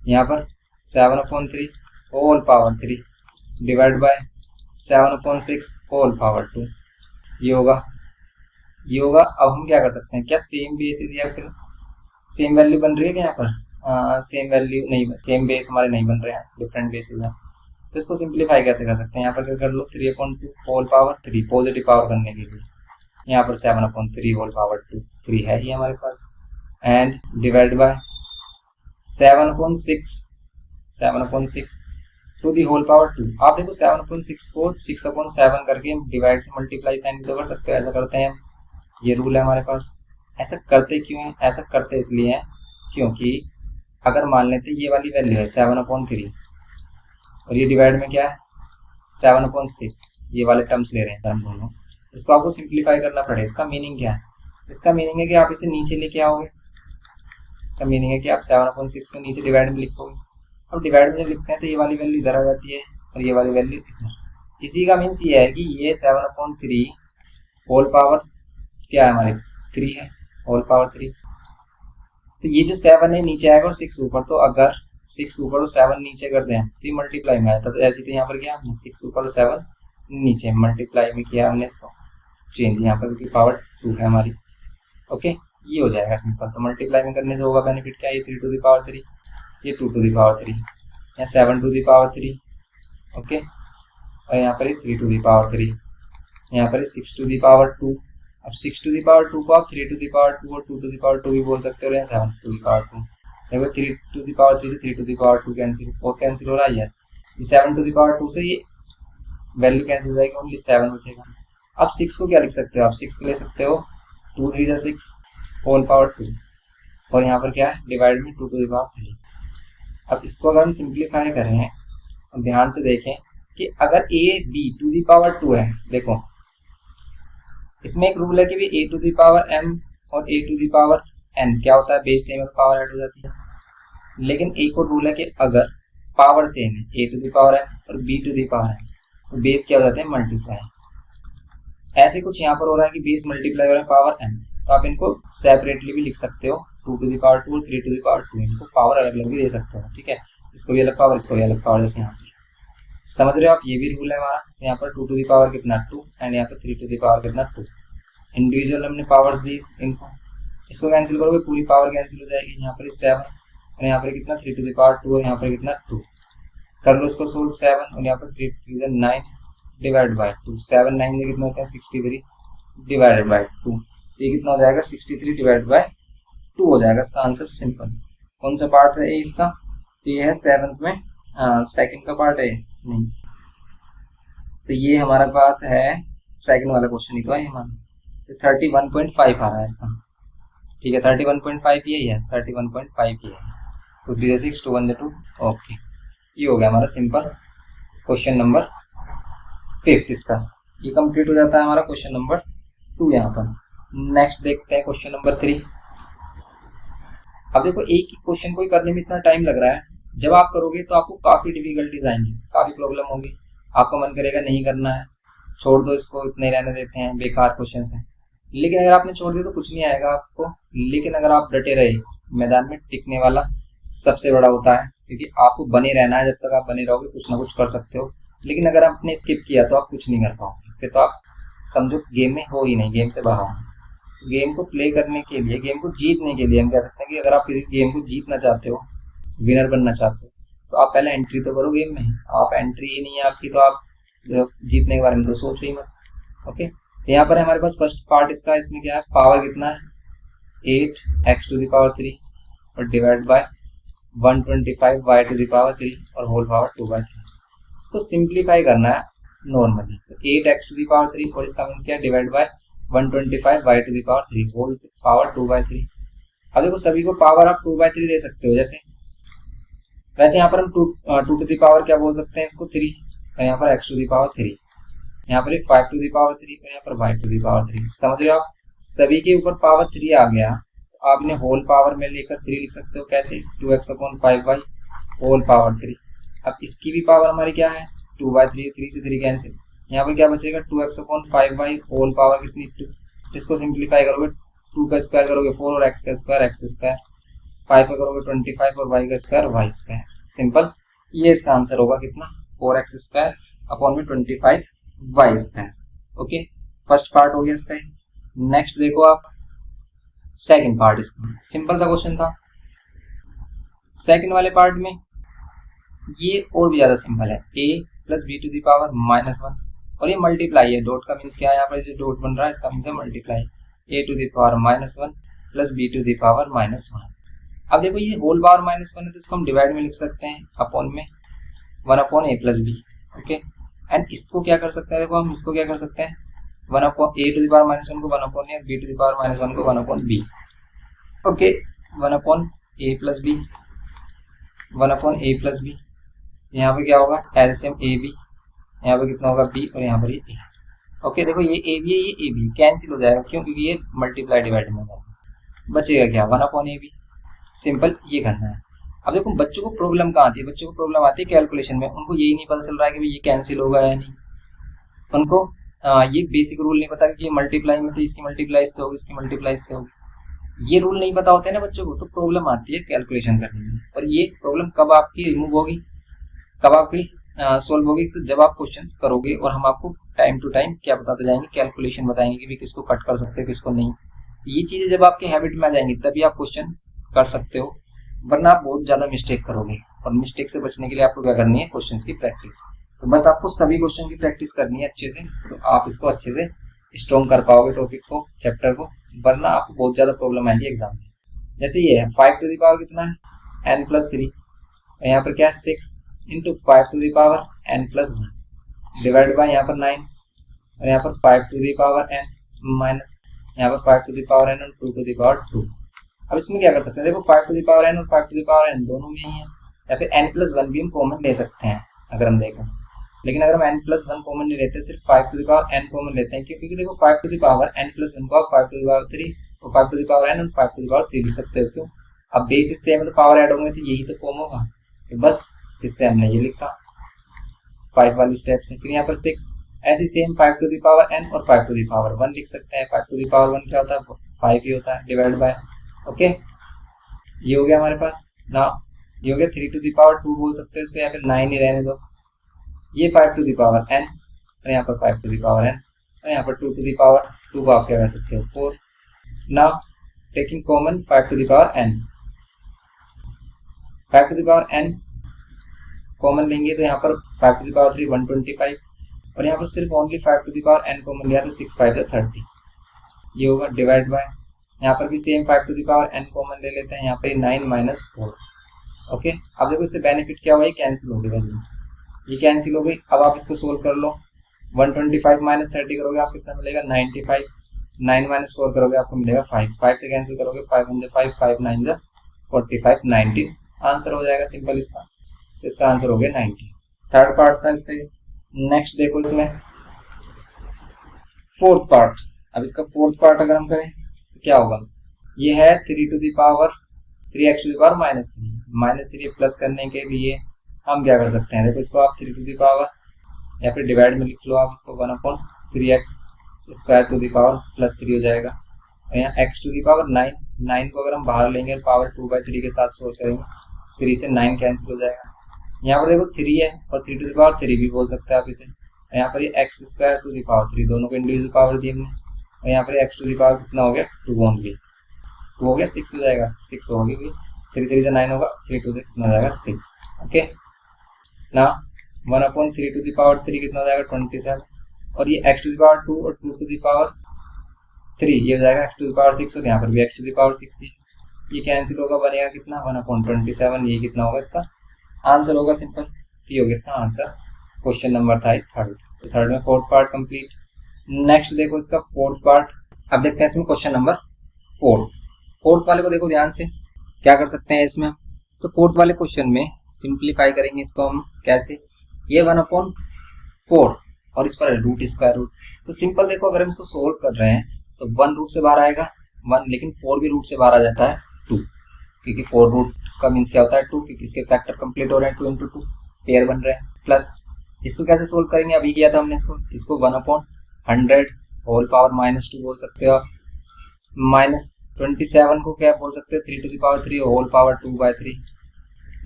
यहाँ पर 7/3 whole power 3 divide by 7/6 whole power 2, ये होगा। अब हम क्या कर सकते हैं, क्या सेम बेसिस या फिर सेम वैल्यू बन रही है क्या यहाँ पर, सेम वैल्यू नहीं, सेम बेस हमारे नहीं बन रहे हैं, डिफरेंट बेसिस हैं, तो इसको सिंप्लीफाई कैसे कर सकते हैं, यहाँ पर क्या कर लो 3/2 होल पावर 3 पॉजिटिव पावर करने के लिए, यहाँ पर 7/3 होल पावर 2 3 है ही हमारे पास, and divide by 7/6 to the whole power 2। आप देखो 7/6 को 6/7 करके डिवाइड से मल्टीप्लाई साइन तो कर सकते हो, ऐसा करते हैं हम, ये रूल है हमारे पास। ऐसा करते क्यों है, ऐसा करते इसलिए है क्योंकि अगर मान लेते ये वाली वैल्यू है 7/3 और ये डिवाइड में क्या है 7/6, ये वाले टर्म्स ले रहे हैं टर्म दोनों, इसको आपको सिंप्लीफाई करना पड़ेगा। इसका मीनिंग क्या है, इसका मीनिंग है कि आप इसे नीचे लेके आओगे, इसका मीनिंग है कि आप 7/6 को नीचे डिवाइड में लिखोगे। अब डिवाइड में जब लिखते हैं तो ये वाली वैल्यू इधर आ जाती है और ये वाली वैल्यू इधर, इसी का मीन्स ये है कि ये 7/3 होल पावर क्या है हमारे 3 है, होल पावर 3, तो ये जो 7 है नीचे आएगा और 6 ऊपर, तो अगर 6 ऊपर और 7 नीचे कर दें तो ये मल्टीप्लाई में आता, तो ऐसे तो यहाँ पर क्या हमने 6 ऊपर और 7 नीचे मल्टीप्लाई में किया हमने इसको चेंज, यहाँ पर पावर 2 है हमारी। ओके, ये हो जाएगा सिंपल, तो मल्टीप्लाई में करने से होगा बेनिफिट क्या, ये 3 टू द पावर 3, ये 2 टू द पावर 3, यहाँ 7 टू द पावर 3, ओके, और यहाँ पर 3 टू द पावर 3, यहाँ पर 6 टू द पावर 2। अब 6 टू द पावर 2 को आप 3 टू द पावर 2 और 2 टू द पावर 2 भी बोल सकते हो, यहाँ 7 टू द पावर 2, देखो 3 टू द पावर 3 से 3 टू द पावर 2 कैंसिल, और कैंसिल हो रहा है, यस, ये 7 टू द पावर 2 से ये वैल्यू कैंसिल हो जाएगी, ओनली 7 बचेगा। अब 6 को क्या लिख सकते हो आप, 6 को ले सकते हो 2 3 6 होल पावर 2, और यहाँ पर क्या है डिवाइड में 2 टू द पावर 3। अब इसको अगर हम सिंप्लीफाई करें और ध्यान से देखें कि अगर a b to the power 2 है, देखो इसमें एक रूल है कि भी a to the power m और a to the power n क्या होता है, बेस सेम है तो पावर ऐड हो जाती है, लेकिन एक और रूल है कि अगर पावर सेम है a to the power m और b to the power n तो बेस क्या हो जाते हैं मल्टीप्लाई। ऐसे कुछ यहाँ पर हो रहा है कि बेस मल्टीप्लाई हो रहा है पावर m, तो आप इनको सेपरेटली भी लिख सकते हो, 2 टू द पावर 2 और 3 टू द पावर 2, इनको पावर अलग अलग भी दे सकते हो, ठीक है, इसको भी अलग पावर, इसको भी अलग पावर, जैसे यहाँ पर समझ रहे हो आप, ये भी रूल है हमारा। यहाँ पर 2 टू द पावर कितना 2 एंड यहाँ पर 3 टू द पावर कितना 2, इंडिविजुअल हमने पावर्स दी इनको, इसको कैंसिल करोगे पूरी पावर कैंसिल हो जाएगी, यहाँ पर 7 और यहाँ पर कितना 3 टू द पावर 2 और यहाँ पर कितना 2, कर लो इसको सोल्व 7 और यहाँ पर 3 3 9 डिवाइड बाय 2, 7 9 में कितना होता है 63 डिवाइडेड बाय 2, तो ये कितना हो जाएगा 63 डिवाइड बाय 2 हो जाएगा इसका आंसर। सिंपल। कौन सा पार्ट है ये इसका? तो ये है 7th में सेकंड का पार्ट है नहीं, तो ये हमारे पास है सेकंड वाला क्वेश्चन ही तो है हमारा। तो 31.5 आ रहा है इसका। ठीक है 31.5 यही है, 31.5 ये है। 2 3 6 2 1 2। ओके ये हो गया हमारा सिंपल क्वेश्चन नंबर 5 इसका। ये कंप्लीट हो जाता है हमारा क्वेश्चन नंबर 2 यहाँ पर। नेक्स्ट देखते हैं क्वेश्चन नंबर 3। अब देखो एक ही क्वेश्चन को करने में इतना टाइम लग रहा है, जब आप करोगे तो आपको काफी डिफिकल्टीज आएंगी, काफी प्रॉब्लम होगी, आपका मन करेगा नहीं करना है, छोड़ दो इसको, इतने रहने देते हैं, बेकार क्वेश्चन है। लेकिन अगर आपने छोड़ दिया तो कुछ नहीं आएगा आपको। लेकिन अगर आप डटे रहे, मैदान में टिकने वाला सबसे बड़ा होता है, क्योंकि आपको बने रहना है। जब तक आप बने रहोगे कुछ ना कुछ कर सकते हो। लेकिन अगर आपने स्किप किया तो आप कुछ नहीं कर पाओगे, फिर तो आप समझो गेम में हो ही नहीं, गेम से बाहर हो। गेम को प्ले करने के लिए, गेम को जीतने के लिए हम कह सकते हैं कि अगर आप किसी गेम को जीतना चाहते हो, विनर बनना चाहते हो, तो आप पहले एंट्री तो करो गेम में। आप एंट्री ही नहीं है आपकी तो आप जीतने के बारे में तो सोचो ही मत। ओके तो यहाँ पर हमारे पास फर्स्ट पार्ट इसका, इसमें क्या है, पावर कितना है 8x⁻³ और डिवाइड बाय 125y⁻³ और होल पावर 2/3। इसको सिंप्लीफाई करना है नॉर्मली, तो 8x⁻³ और इसका मीन्स क्या है divide by 125y⁻³ whole power 2/3। अब देखो सभी को पावर आप 2/3 दे सकते हो, जैसे वैसे यहाँ पर हम 2 क्या बोल सकते हैं इसको 3, और यहाँ पर x⁻3, यहाँ पर 5⁻3 और यहाँ पर y⁻3। समझ रहे हो आप, सभी के ऊपर पावर 3 आ गया तो आप इन्हें होल पावर में लेकर 3 लिख सकते हो। कैसे? 2x/5y whole power 3। अब इसकी भी पावर हमारी क्या है 2/3, 3 से 3 कैंसिल, यहाँ पर क्या बचेगा 2x/5y होल पावर कितनी 2। इसको सिंप्लीफाई करोगे 2 का स्क्वायर करोगे 4 और x का स्क्वायर x स्क्वायर, 5 का करोगे 25 और y का स्क्वायर y स्क्वायर। सिंपल। ये इसका आंसर होगा कितना 4x² अपॉन में 25 y square. Okay first part हो गया इसका। नेक्स्ट देखो आप सेकंड पार्ट इसका, सिंपल सा क्वेश्चन था। सेकंड वाले पार्ट में ये और भी ज्यादा सिंपल है, a + b⁻⁻1 और ये मल्टीप्लाई है, डॉट का मीन्स क्या है, यहाँ पर जो डॉट बन रहा है इसका मीन्स है मल्टीप्लाई, a⁻⁻1 + b⁻⁻1। अब देखो ये होल पावर -1 है तो इसको हम डिवाइड में लिख सकते हैं अपॉन में 1/a + b। ओके एंड इसको क्या कर सकते हैं, देखो हम इसको क्या कर सकते हैं 1/a⁻1 को 1/a, b⁻1 को 1/b। Okay 1/a + b, 1/a + b, यहाँ पे क्या होगा एलसीएम ab, यहाँ पे कितना होगा b और यहाँ पर ये a। ओके देखो ये ab है, ये ab कैंसिल हो जाएगा, क्यों? क्योंकि ये मल्टीप्लाई डिवाइड में होगा, बचेगा क्या 1/ab। सिंपल ये करना है। अब देखो बच्चों को प्रॉब्लम कहाँ आती है, बच्चों को प्रॉब्लम आती है कैलकुलेशन में, उनको यही नहीं पता चल रहा है कि भाई ये कैंसिल होगा या नहीं, उनको ये बेसिक रूल नहीं पता कि ये मल्टीप्लाई में तो इसकी मल्टीप्लाई इससे होगी, इसकी मल्टीप्लाई इससे होगी, ये रूल नहीं पता होते हैं ना बच्चों को, तो प्रॉब्लम आती है कैलकुलेशन करने में। और ये प्रॉब्लम कब आपकी रिमूव होगी, कब आपकी सोल्व होगी, तो जब आप क्वेश्चंस करोगे और हम आपको टाइम टू टाइम क्या बताते जाएंगे, कैलकुलेशन बताएंगे कि भी किसको कट कर सकते हो किसको नहीं। ये चीजें जब आपके हैबिट में आ जाएंगी तभी आप क्वेश्चन कर सकते हो, वरना आप बहुत ज्यादा मिस्टेक करोगे। और मिस्टेक से बचने के लिए आपको क्या करनी है, क्वेश्चंस की प्रैक्टिस। तो बस आपको सभी क्वेश्चन की प्रैक्टिस करनी है अच्छे से, तो आप इसको अच्छे से स्ट्रॉन्ग कर पाओगे टॉपिक को, चैप्टर को, वरना आपको बहुत ज्यादा प्रॉब्लम आएगी एग्जाम में। जैसे ये है 5 कितना है n + 3, यहाँ पर क्या है 6 × 5n+1 डिवाइड बाय यहाँ पर 9 और यहाँ पर 5n माइनस यहाँ पर 5n और 2/2। अब इसमें क्या कर सकते हैं, देखो 5n और 5n दोनों में ही है, या फिर n+1 भी हम कॉमन ले सकते हैं अगर हम देखें। लेकिन अगर हम n+1 कॉमन नहीं लेते, सिर्फ 5n कॉमन लेते हैं, क्योंकि देखो 5n+1 को आप 5/3 तो 5n और 5/3 लिख सकते हो। क्यों? अब बेस इससे मतलब पावर ऐड होंगे तो यही तो फॉर्म होगा, तो बस इससे हमने ये लिखा 5 वाली स्टेप से। फिर यहाँ पर 6, ऐसे सेम 5n और 5/1 लिख सकते हैं। 5/1 क्या होता है 5 ही होता है, डिवाइड बाय। ओके ये हो गया हमारे पास ना, ये हो गया 3/2 बोल सकते हैं इसको, या फिर 9 ही रहने दो। ये 5n और यहाँ पर 5n और यहाँ पर 2 को आप क्या कर सकते हो 4। Now taking common 5n common लेंगे तो यहाँ पर 5/3 125 और यहाँ पर सिर्फ ओनली 5n कॉमन लिया तो 6 5 30। ये होगा डिवाइड बाय, यहाँ पर भी same 5 to the power n common ले लेते हैं, यहाँ पर 9 माइनस 4। ओके, अब देखो इससे बेनिफिट क्या हुआ, ये कैंसिल हो गई वैल्यू, ये कैंसिल हो गई। अब आप इसको सोल्व कर लो, 125 माइनस 30 करोगे आप कितना मिलेगा 95, 9 माइनस 4 करोगे आपको मिलेगा 5, 5 से कैंसिल करोगे 5 × 5, 5 9 × 45, 90 आंसर हो जाएगा सिंपल इसका। तो इसका आंसर हो गया 90। थर्ड पार्ट था इसका। नेक्स्ट देखो इसमें फोर्थ पार्ट। अब इसका फोर्थ पार्ट अगर हम करें तो क्या होगा, ये है 3 to the power 3x to the power -3 plus करने के लिए हम क्या कर सकते हैं, देखो इसको आप 3 टू द पावर या फिर डिवाइड में लिख लो आप इसको 1/3x square to the power +3 हो जाएगा। और यहाँ x टू द पावर 9 को अगर हम बाहर लेंगे पावर 2/3 के साथ सोल्व करेंगे, 3 से 9 कैंसिल हो जाएगा। यहाँ पर देखो 3 है और 3 टू द पावर 3 भी बोल सकते हैं आप इसे। यहाँ पर ये x square to the power 3, दोनों को इंडिविजुअल पावर दी हमने। और यहाँ पर x टू द पावर कितना हो गया 2 ओनली, 2 हो गया 6 हो जाएगा, 6 होगी भी, 3 3 से 9 होगा, 3 2 से कितना हो जाएगा 6। ओके ना 1/3 टू द पावर 3 कितना हो जाएगा 27, और ये x टू द पावर 2 और 2 टू द पावर 3 ये हो जाएगा x टू द पावर 6, और यहाँ पर भी x टू द पावर 6 है, ये कैंसिल होगा, बनेगा कितना 1/27। ये कितना होगा इसका आंसर होगा सिंपल, ये हो गया इसका आंसर। क्वेश्चन नंबर था थर्ड। तो थर्ड में फोर्थ पार्ट कंप्लीट। नेक्स्ट देखो इसका फोर्थ पार्ट। अब देखते हैं इसमें क्वेश्चन नंबर 4। फोर्थ वाले को देखो ध्यान से, क्या कर सकते हैं इसमें। तो फोर्थ वाले क्वेश्चन में सिंप्लीफाई करेंगे इसको हम कैसे, ये 1/4 और इस पर रूट स्क्वायर रूट। तो सिंपल देखो, अगर हम इसको सोल्व कर रहे हैं तो 1 रूट से बाहर आएगा 1, लेकिन 4 भी रूट से बाहर आ जाता है 2, क्योंकि 4 रूट का मीन्स क्या होता है 2, क्योंकि इसके फैक्टर कंप्लीट हो रहे हैं 2 × 2 पेयर बन रहे हैं। प्लस इसको कैसे सोल्व करेंगे, अभी किया था हमने इसको 1/100 होल पावर -2 बोल सकते हो आप। -27 को क्या बोल सकते हो 3 to the power 3 whole power 2/3।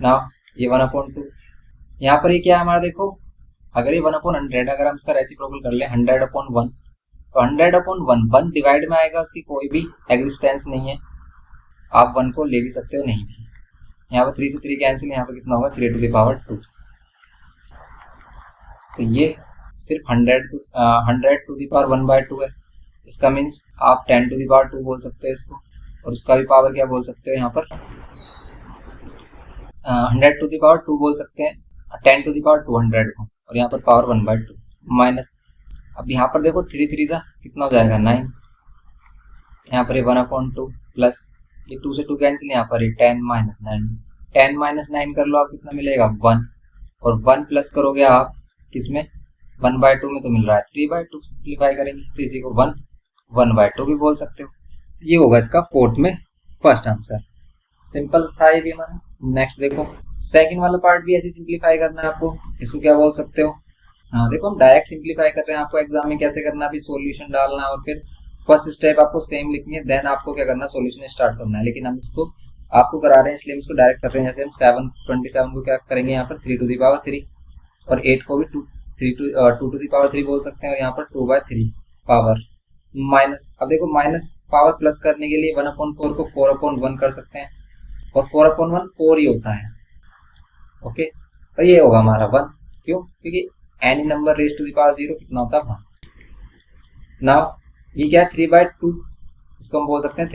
Now ये 1/2, यहाँ पर ये क्या है हमारा, देखो अगर ये 1/100 अगर हम इसका रेसिप्रोकल कर ले 100/1, तो 100/1 1 डिवाइड में आएगा, उसकी कोई भी एग्जिस्टेंस नहीं है, आप 1 को ले भी सकते हो नहीं भी। यहाँ पर 3 से 3 कैंसिल, यहाँ पर कितना होगा 3 टू द पावर 2। तो ये सिर्फ 100 टू द पावर 1/2 है, इसका मीन्स आप 10 टू द पावर 2 बोल सकते हो इसको, और उसका भी पावर क्या बोल सकते हो यहाँ पर 100 टू द पावर 2 बोल सकते हैं, 10 टू द पावर 200 को, और यहाँ पर पावर 1/2 माइनस। अब यहाँ पर देखो 3 3 सा कितना हो जाएगा 9, यहाँ पर 1/2 प्लस ये 2 से 2 कैंसिल, यहाँ पर 10 - 9, 10 - 9 कर लो आप कितना मिलेगा 1, और 1 प्लस करोगे आप किसमें 1/2 में, तो मिल रहा है 3/2। सिंप्लीफाई करेंगे तो इसी को 1/2 भी बोल सकते हो। ये होगा इसका फोर्थ में फर्स्ट आंसर। सिंपल था ये भी हमारा। नेक्स्ट देखो सेकंड वाला पार्ट भी ऐसे सिंप्लीफाई करना है आपको, इसको क्या बोल सकते हो, हाँ देखो हम डायरेक्ट सिंप्लीफाई कर रहे हैं, आपको एग्जाम में कैसे करना है, अभी सॉल्यूशन डालना है और फिर फर्स्ट स्टेप आपको सेम लिखनी है, देन आपको क्या करना है सॉल्यूशन स्टार्ट करना है। लेकिन हम इसको आपको करा रहे हैं इसलिए हम इसको डायरेक्ट कर रहे हैं। जैसे हम 27 को क्या करेंगे यहाँ पर 3 टू द पावर 3, और 8 को भी 2 टू द पावर 3 बोल सकते हैं, और यहाँ पर 2/3 पावर माइनस। अब देखो माइनस पावर प्लस करने के लिए 1/4 को 4/1 कर सकते हैं, और 4/1 4 ही होता है। ओके, तो ये होगा हमारा 1, क्यों, क्योंकि any number raise to the power 0 कितना होता है 1। नाउ ये क्या है 3/2, इसको हम बोल सकते हैं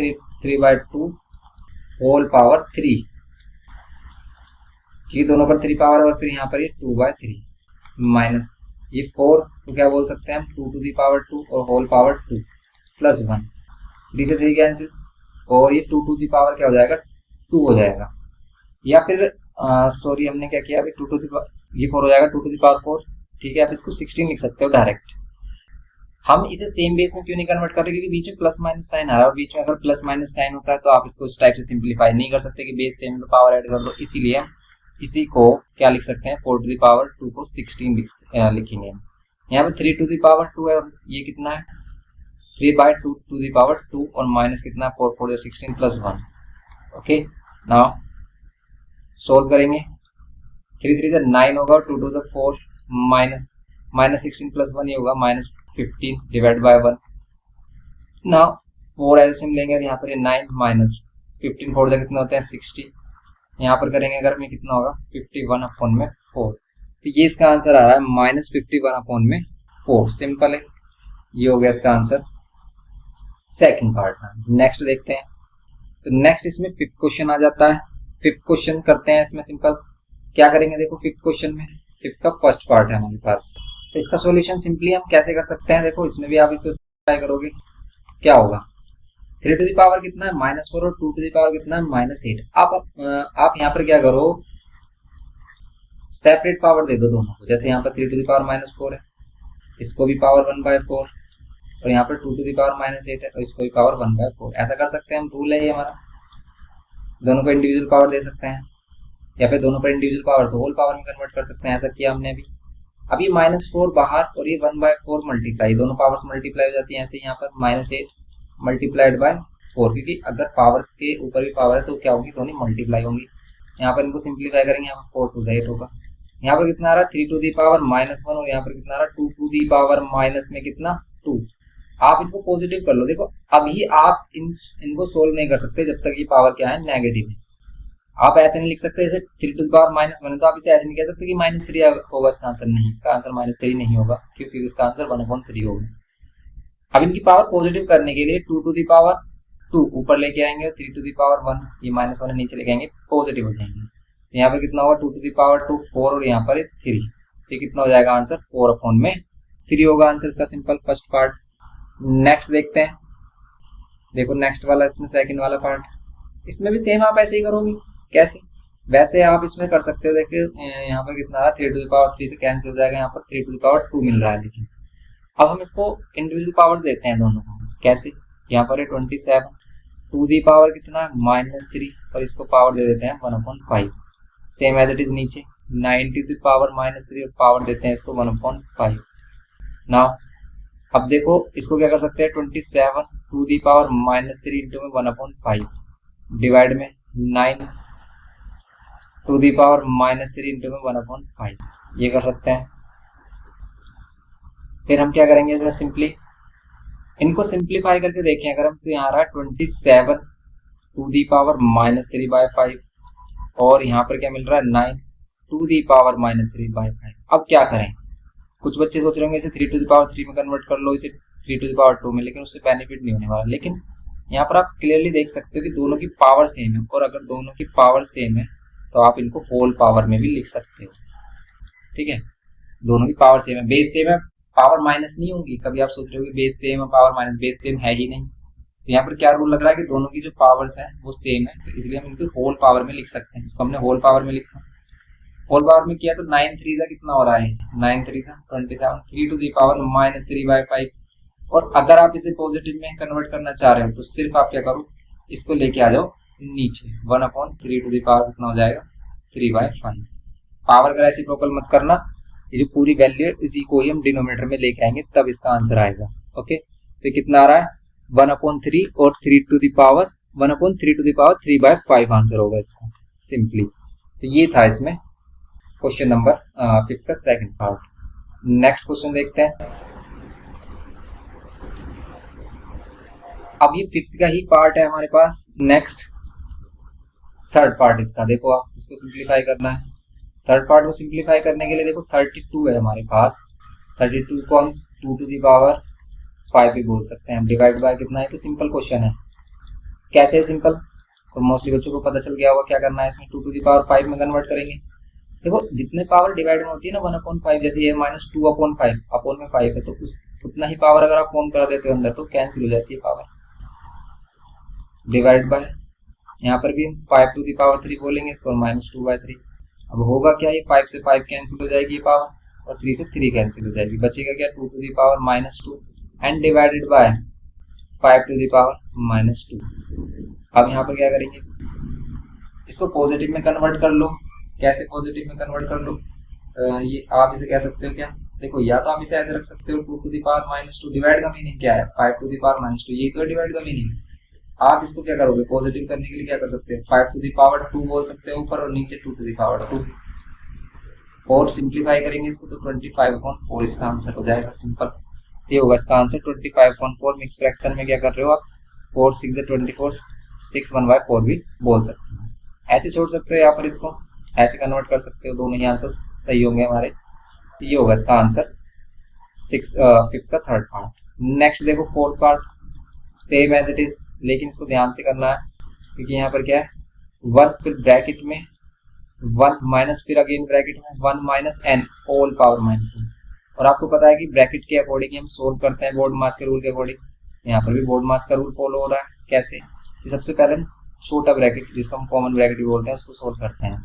3/2 होल पावर 3, क्योंकि दोनों पर 3 पावर, और फिर यहाँ पर ये 2/3 माइनस ये 4 को क्या बोल सकते हैं हम 2 टू द पावर 2 और होल पावर 2 प्लस 1, 3 से 3 कैंसिल, और ये 2 टू द पावर क्या हो जाएगा 2 हो जाएगा, या फिर सॉरी हमने क्या किया अभी 2 टू द ये 4 हो जाएगा 2 टू द पावर 4। ठीक है, आप इसको 16 लिख सकते हो डायरेक्ट। हम इसे सेम बेस में क्यों नहीं कन्वर्ट कर रहे, क्योंकि बीच में प्लस माइनस साइन आ रहा है, और बीच में अगर प्लस माइनस साइन होता है तो आप इसको इस टाइप से सिंप्लीफाई नहीं कर सकते कि बेस सेम तो पावर ऐड कर दो। इसीलिए इसी को क्या लिख सकते हैं 4 टू द पावर 2 को 16 लिखेंगे। यहाँ पर 3 टू द पावर 2 है, और ये कितना है 3/2 टू द पावर 2, और माइनस कितना है 4 4 16 प्लस 1। ओके, नाउ सोल्व करेंगे, 3 3 से 9 होगा, 2 2 से 4 माइनस 16 प्लस 1 ये होगा -15 डिवाइड बाय 1। नाउ 4 एलसीएम लेंगे, यहाँ पर 9 -15 4 कितना होते हैं 60, यहाँ पर करेंगे अगर में कितना होगा 51/4। तो ये इसका आंसर आ रहा है -51/4। सिंपल है, ये हो गया इसका आंसर। सेकंड पार्ट था। नेक्स्ट देखते हैं। तो नेक्स्ट इसमें फिफ्थ क्वेश्चन आ जाता है। फिफ्थ क्वेश्चन करते हैं इसमें सिंपल। क्या करेंगे देखो फिफ्थ क्वेश्चन में, फिफ्थ का फर्स्ट पार्ट है हमारे पास। तो इसका सॉल्यूशन सिंपली हम कैसे कर सकते हैं, देखो इसमें भी आप इसको ट्राई करोगे। क्या होगा, 3 टू द पावर कितना है -4 और 2 टू द पावर कितना है -8। आप यहाँ पर क्या करो, सेपरेट पावर दे दो दोनों को। जैसे यहाँ पर 3 टू द पावर -4 है, इसको भी पावर 1/4, और यहाँ पर 2 टू द पावर -8 है तो इसको भी पावर 1/4। ऐसा कर सकते हैं हम, रूल है ये हमारा। दोनों को इंडिविजुअल पावर दे सकते हैं, या फिर दोनों पर इंडिविजुअल पावर तो होल पावर में कन्वर्ट कर सकते हैं। ऐसा किया हमने अभी। अब ये -4 बाहर और ये 1/4 मल्टीप्लाई, दोनों पावर्स मल्टीप्लाई हो जाती है। ऐसे यहाँ पर -8 मल्टीप्लाइड बाय 4, क्योंकि अगर पावर्स के ऊपर भी पावर है तो क्या होगी, दोनों मल्टीप्लाई होंगी। यहाँ पर इनको सिंप्लीफाई करेंगे, यहाँ पर 4 टू 8 होगा। यहाँ पर कितना आ रहा है 3 टू दी पावर -1, और यहाँ पर कितना आ रहा है 2 टू दी पावर माइनस में कितना 2। आप इनको पॉजिटिव कर लो। देखो अभी आप इनको सोल्व नहीं कर सकते जब तक ये पावर क्या है नेगेटिव है। आप ऐसे नहीं लिख सकते जैसे 3 टू द पावर -1 है तो आप इसे ऐसे नहीं कह सकते कि -3 होगा इसका आंसर। नहीं, इसका आंसर -3 नहीं होगा, क्योंकि इसका आंसर 1/3 होगा। अब इनकी पावर पॉजिटिव करने के लिए 2 टू द पावर 2 ऊपर लेके आएंगे और 3 टू द पावर 1, ये -1 नीचे लेके आएंगे, पॉजिटिव हो जाएंगे। तो यहाँ पर कितना होगा 2 टू द पावर 2 4, और यहाँ पर 3। तो कितना हो जाएगा आंसर 4/3 होगा आंसर इसका, सिंपल फर्स्ट पार्ट। नेक्स्ट देखते हैं। देखो नेक्स्ट वाला, इसमें सेकंड वाला पार्ट, इसमें भी सेम आप ऐसे ही करोगे। कैसे, वैसे आप इसमें कर सकते हो। देखिए यहाँ पर कितना रहा 3 टू द पावर 3 से कैंसिल हो जाएगा, यहाँ पर 3 टू द पावर 2 मिल रहा है। लेकिन अब हम इसको इंडिविजुअल पावर्स देते हैं दोनों को। कैसे, यहाँ पर है 27 टू दी पावर कितना -3, और इसको पावर दे देते हैं 1/5। सेम एज इट इज नीचे 90 टू द पावर -3 और पावर देते हैं इसको 1/5। नाउ अब देखो इसको क्या कर सकते हैं, 27 टू दी पावर -3 इंटू में 1/5 डिवाइड में 9 टू दी पावर -3 इंटू में 1/5, ये कर सकते हैं। फिर हम क्या करेंगे इसमें, सिंपली इनको सिंप्लीफाई करके देखें अगर हम, तो यहाँ रहा 27 टू दी पावर -3/5, और यहाँ पर क्या मिल रहा है 9 टू दी पावर -3/5। अब क्या करें, कुछ बच्चे सोच रहे होंगे इसे 3 टू द पावर 3 में कन्वर्ट कर लो, इसे 3 टू द पावर 2 में, लेकिन उससे बेनिफिट नहीं होने वाला। लेकिन यहाँ पर आप क्लियरली देख सकते हो कि दोनों की पावर सेम है, और अगर दोनों की पावर सेम है तो आप इनको होल पावर में भी लिख सकते हो। ठीक है, दोनों की पावर सेम है, बेस सेम है, पावर माइनस नहीं होगी। कभी आप सोच रहे हो कि बेस सेम है पावर माइनस, बेस सेम है ही नहीं। तो यहाँ पर क्या रूल लग रहा है कि दोनों की जो पावर्स है वो सेम है, तो इसलिए हम इनको होल पावर में लिख सकते हैं। इसको हमने होल पावर में लिखा, होल पावर में किया तो 9 3 कितना हो रहा है 9 3 27 3 टू दी पावर -3/5। और अगर आप इसे पॉजिटिव में कन्वर्ट करना चाह रहे हो तो सिर्फ आप क्या करो, इसको लेके आ जाओ नीचे, 1/3 टू दी पावर कितना हो जाएगा 3/5। पावर का रेसिप्रोकल मत करना, ये जो पूरी वैल्यू है इसी को ही हम डिनोमिनेटर में लेके आएंगे, तब इसका आंसर आएगा। ओके, तो कितना आ रहा है 1/3 और 3 to the power 1/3 to the power 3/5 answer होगा इसका सिंपली। तो ये था इसमें क्वेश्चन नंबर 5 का सेकंड पार्ट। नेक्स्ट क्वेश्चन देखते हैं। अब ये 5th का ही पार्ट है हमारे पास। नेक्स्ट थर्ड पार्ट इसका, देखो आप इसको सिंप्लीफाई करना है। थर्ड पार्ट को सिंप्लीफाई करने के लिए देखो 32 है हमारे पास, 32 को हम 2 टू दी पावर 5 भी बोल सकते हैं। डिवाइड बाय कितना है, तो सिंपल क्वेश्चन है। कैसे है सिंपल, और मोस्टली बच्चों को पता चल गया होगा क्या करना है। इसमें 2 टू दी पावर 5 में कन्वर्ट करेंगे। देखो जितने पावर डिवाइड में होती है ना 1/5, जैसे ये -2/5 अपॉन में 5 है, तो उतना ही पावर अगर आप फॉर्म कर देते हो अंदर तो कैंसिल हो जाती है पावर। डिवाइड बाय यहाँ पर भी 5 टू दी पावर 3 बोलेंगे इसको, -2/3। अब होगा क्या, ये 5 से 5 कैंसिल हो जाएगी ये पावर, और 3 से 3 कैंसिल हो जाएगी। बचेगा क्या 2 to the power -2 and divided by 5 to the power -2। अब यहाँ पर क्या करेंगे, इसको पॉजिटिव में कन्वर्ट कर लो। कैसे पॉजिटिव में कन्वर्ट कर लो, ये आप इसे कह सकते हो क्या, देखो या तो आप इसे ऐसे रख सकते हो 2 टू दी पावर -2। डिवाइड का मीनिंग क्या है 5 टू दी पावर -2, यही तो डिवाइड का मीनिंग। आप इसको क्या करोगे, पॉजिटिव करने के लिए क्या कर सकते हो 5 टू दी पावर 2 बोल सकते हो ऊपर, और नीचे 2 टू दी पावर 2, और सिंप्लीफाई करेंगे इसको तो 25/4 इसका आंसर हो जाएगा सिंपल। ये होगा इसका आंसर 25/4। मिक्स फ्रैक्शन में क्या कर रहे हो आप, 4 6 24, 6 1/4 भी बोल सकते हो। ऐसे छोड़ सकते हो, यहाँ पर इसको ऐसे कन्वर्ट कर सकते हो, दोनों ही आंसर सही होंगे हमारे। ये होगा इसका आंसर 5th का थर्ड पार्ट। नेक्स्ट देखो fourth part. Same as it is, लेकिन इसको ध्यान से करना है क्योंकि यहाँ पर क्या है 1 फिर ब्रैकेट में 1 माइनस फिर अगेन ब्रैकेट में 1 माइनस n होल पावर -1। और आपको पता है कि ब्रैकेट के अकॉर्डिंग हम सोल्व करते हैं बोर्ड मास के रूल के अकॉर्डिंग। यहाँ पर भी बोर्ड मास का रूल फॉलो हो रहा है। कैसे कि सबसे पहले छोटा ब्रैकेट जिसको हम कॉमन ब्रैकेट भी बोलते हैं उसको सोल्व करते हैं।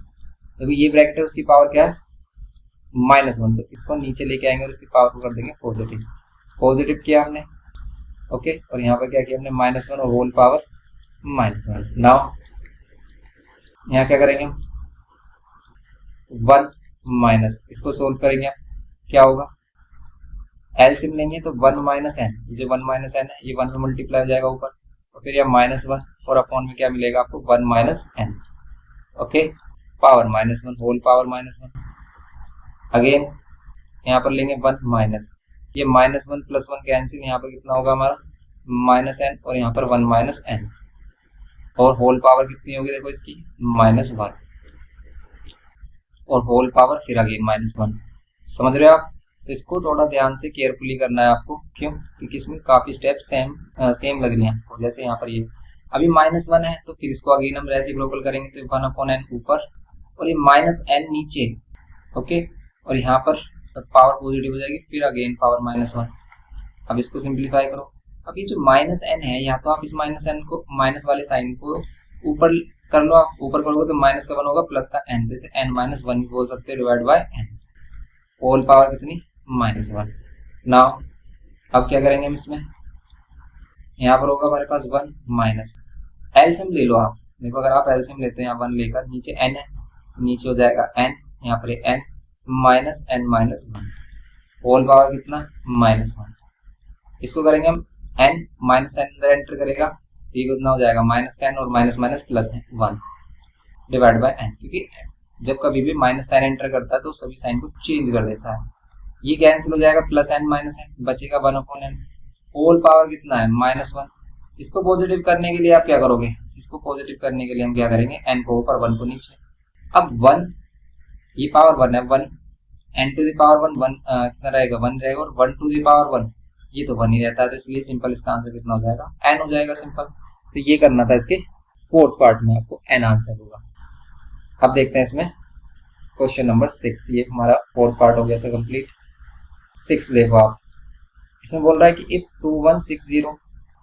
देखो ये ब्रैकेट है उसकी पावर क्या है -1, तो इसको नीचे लेके आएंगे और उसकी पावर को कर देंगे पॉजिटिव। पॉजिटिव किया हमने ओके, और यहाँ पर क्या किया हमने -1 और होल पावर -1। नाउ यहाँ क्या करेंगे हम 1 माइनस, इसको सोल्व करेंगे क्या होगा एलसीएम लेंगे तो 1 माइनस एन, ये जो 1 माइनस एन है ये 1 में मल्टीप्लाई हो जाएगा ऊपर और फिर यह -1 और अपॉन में क्या मिलेगा आपको 1 minus N okay, power -1 whole power -1। Again यहाँ पर लेंगे 1 माइनस, ये -1 प्लस 1 कैंसिल, यहाँ पर कितना होगा हमारा -n और यहाँ पर 1 माइनस एन और होल पावर कितनी होगी देखो इसकी -1 और होल पावर फिर अगेन -1। समझ रहे हो आप? तो इसको थोड़ा ध्यान से केयरफुली करना है आपको। क्यों? क्योंकि इसमें काफी स्टेप सेम लग रही हैं। और जैसे यहाँ पर ये अभी -1 है तो फिर इसको अगेन हम रेसिप्रोकल करेंगे तो 1 अपॉन n ऊपर और ये -n नीचे ओके, और यहाँ पर पावर पॉजिटिव हो जाएगी फिर अगेन पावर -1। अब इसको सिंप्लीफाई करो। अब ये जो -n है या तो आप इस -n को माइनस वाले साइन को ऊपर कर लो, आप ऊपर करोगे तो माइनस का 1 होगा प्लस का n, तो इसे n-1 भी बोल सकते हैं divide by n। Whole power कितनी -1। नाउ अब क्या करेंगे हम इसमें, यहाँ पर होगा हमारे पास 1 माइनस एलसीएम ले लो आप। देखो अगर आप एलसीएम लेते हैं यहाँ 1 लेकर, नीचे n है नीचे हो जाएगा n, यहाँ पर n minus n minus 1 whole power कितना -1। इसको करेंगे हम n माइनस n अंदर एंटर करेगा तो ये कितना हो जाएगा माइनस का n और माइनस माइनस प्लस है 1 डिवाइड बाय n, क्योंकि जब कभी भी माइनस साइन एंटर करता है तो सभी साइन को चेंज कर देता है। ये कैंसिल हो जाएगा प्लस n माइनस n बचेगा 1 अपॉन n। होल पावर कितना है -1। इसको पॉजिटिव करने के लिए आप क्या करोगे, इसको पॉजिटिव करने के लिए हम क्या करेंगे n को ऊपर 1 को नीचे। अब 1 ये पावर 1 है, 1 n टू द पावर 1 कितना रहेगा 1 रहेगा और 1 टू द पावर 1 ये तो 1 ही रहता है, तो इसलिए सिंपल इसका आंसर कितना हो जाएगा n हो जाएगा सिंपल। तो ये करना था इसके फोर्थ पार्ट में, आपको n आंसर होगा। अब देखते हैं इसमें क्वेश्चन नंबर 6, ये हमारा फोर्थ पार्ट हो गया इसका कंप्लीट। 6 देखो आप, इसमें बोल रहा है कि if 2160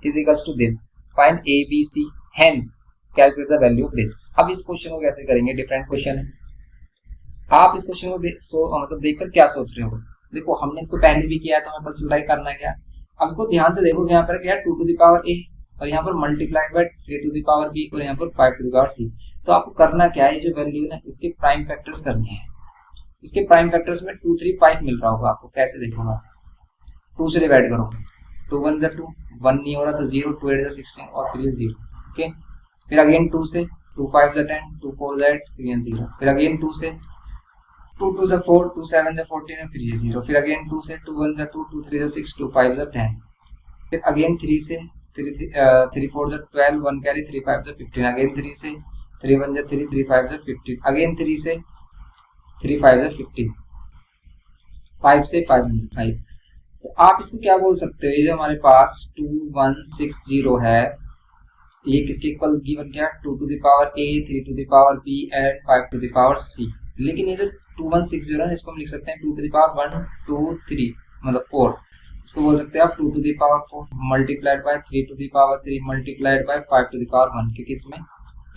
is equals to this find A B C hence calculate the value of this. अब इस क्वेश्चन को कैसे करेंगे, डिफरेंट क्वेश्चन है। आप इस क्वेश्चन को मतलब देखकर क्या सोच रहे हो, देखो हमने इसको पहले भी किया है तो हमें पता चल रहा है करना क्या। अब को ध्यान से देखो यहाँ पर क्या है 2 टू द पावर a और यहाँ पर multiplied by 3 to the power b और यहाँ पर 5 टू द पावर c। तो आपको करना क्या है, ये जो वैल्यू है इसके प्राइम फैक्टर्स करने हैं। इसके प्राइम फैक्टर्स में 2 3 5 मिल रहा होगा आपको, कैसे देखोगा 2 से डिवाइड करो, 2 1 2 1 नहीं हो रहा तो 0, 2 8 16 और फिर ये 0 ओके। फिर अगेन 2 से 2 5 10 2 4 8 फिर ये 0, फिर अगेन 2 से 2 2 4 2 7 14 फिर ये 0, फिर अगेन 2 से 2 1 2 2 3 6 2 5 10, फिर अगेन 3 से 3 4 12 1 कैरी 3 5 15, अगेन 3 से 3 1 3 3 5 15, अगेन 3 से 3 5 15, 5 से 5 तो आप इसको क्या बोल सकते हो, ये जो हमारे पास 2160 है ये किसके इक्वल गिवन क्या 2 to the power a 3 to the power b and 5 to the power c। लेकिन ये जो 2160 है इसको हम लिख सकते हैं 2 टू द पावर 1 2 3 मतलब 4, इसको बोल सकते हैं आप 2 to the power 4 multiplied by 3 to the power 3 multiplied by 5 to the power 1, क्योंकि इसमें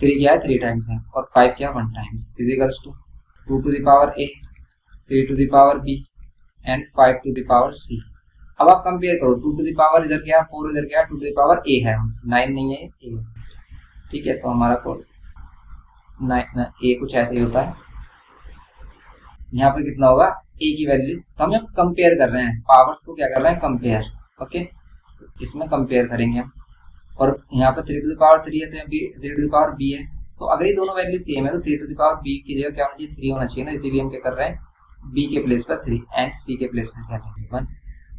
3 क्या है 3 टाइम्स है और 5 क्या 1 times is equals to 2 to the power a 3 to the power b and 5 to the power c। अब आप compare करो 2 टू द पावर इधर क्या 4 इधर क्या 2 टू द पावर a है 9 नहीं है a, ठीक है। तो हमारा कोड 9 a कुछ ऐसे ही होता है, यहाँ पर कितना होगा a की वैल्यू, तो हम यहाँ कंपेयर कर रहे हैं पावर्स को, क्या कर रहे हैं कंपेयर ओके। इसमें कंपेयर करेंगे हम और यहाँ पर 3 टू द पावर 3 है तो यहाँ 3 टू द पावर b है, तो अगर ये दोनों वैल्यू सेम है तो 3 टू द पावर b की जगह क्या होना चाहिए 3 होना चाहिए ना, इसीलिए हम क्या कर रहे हैं b के प्लेस पर 3 एंड c के प्लेस पर क्या है 1।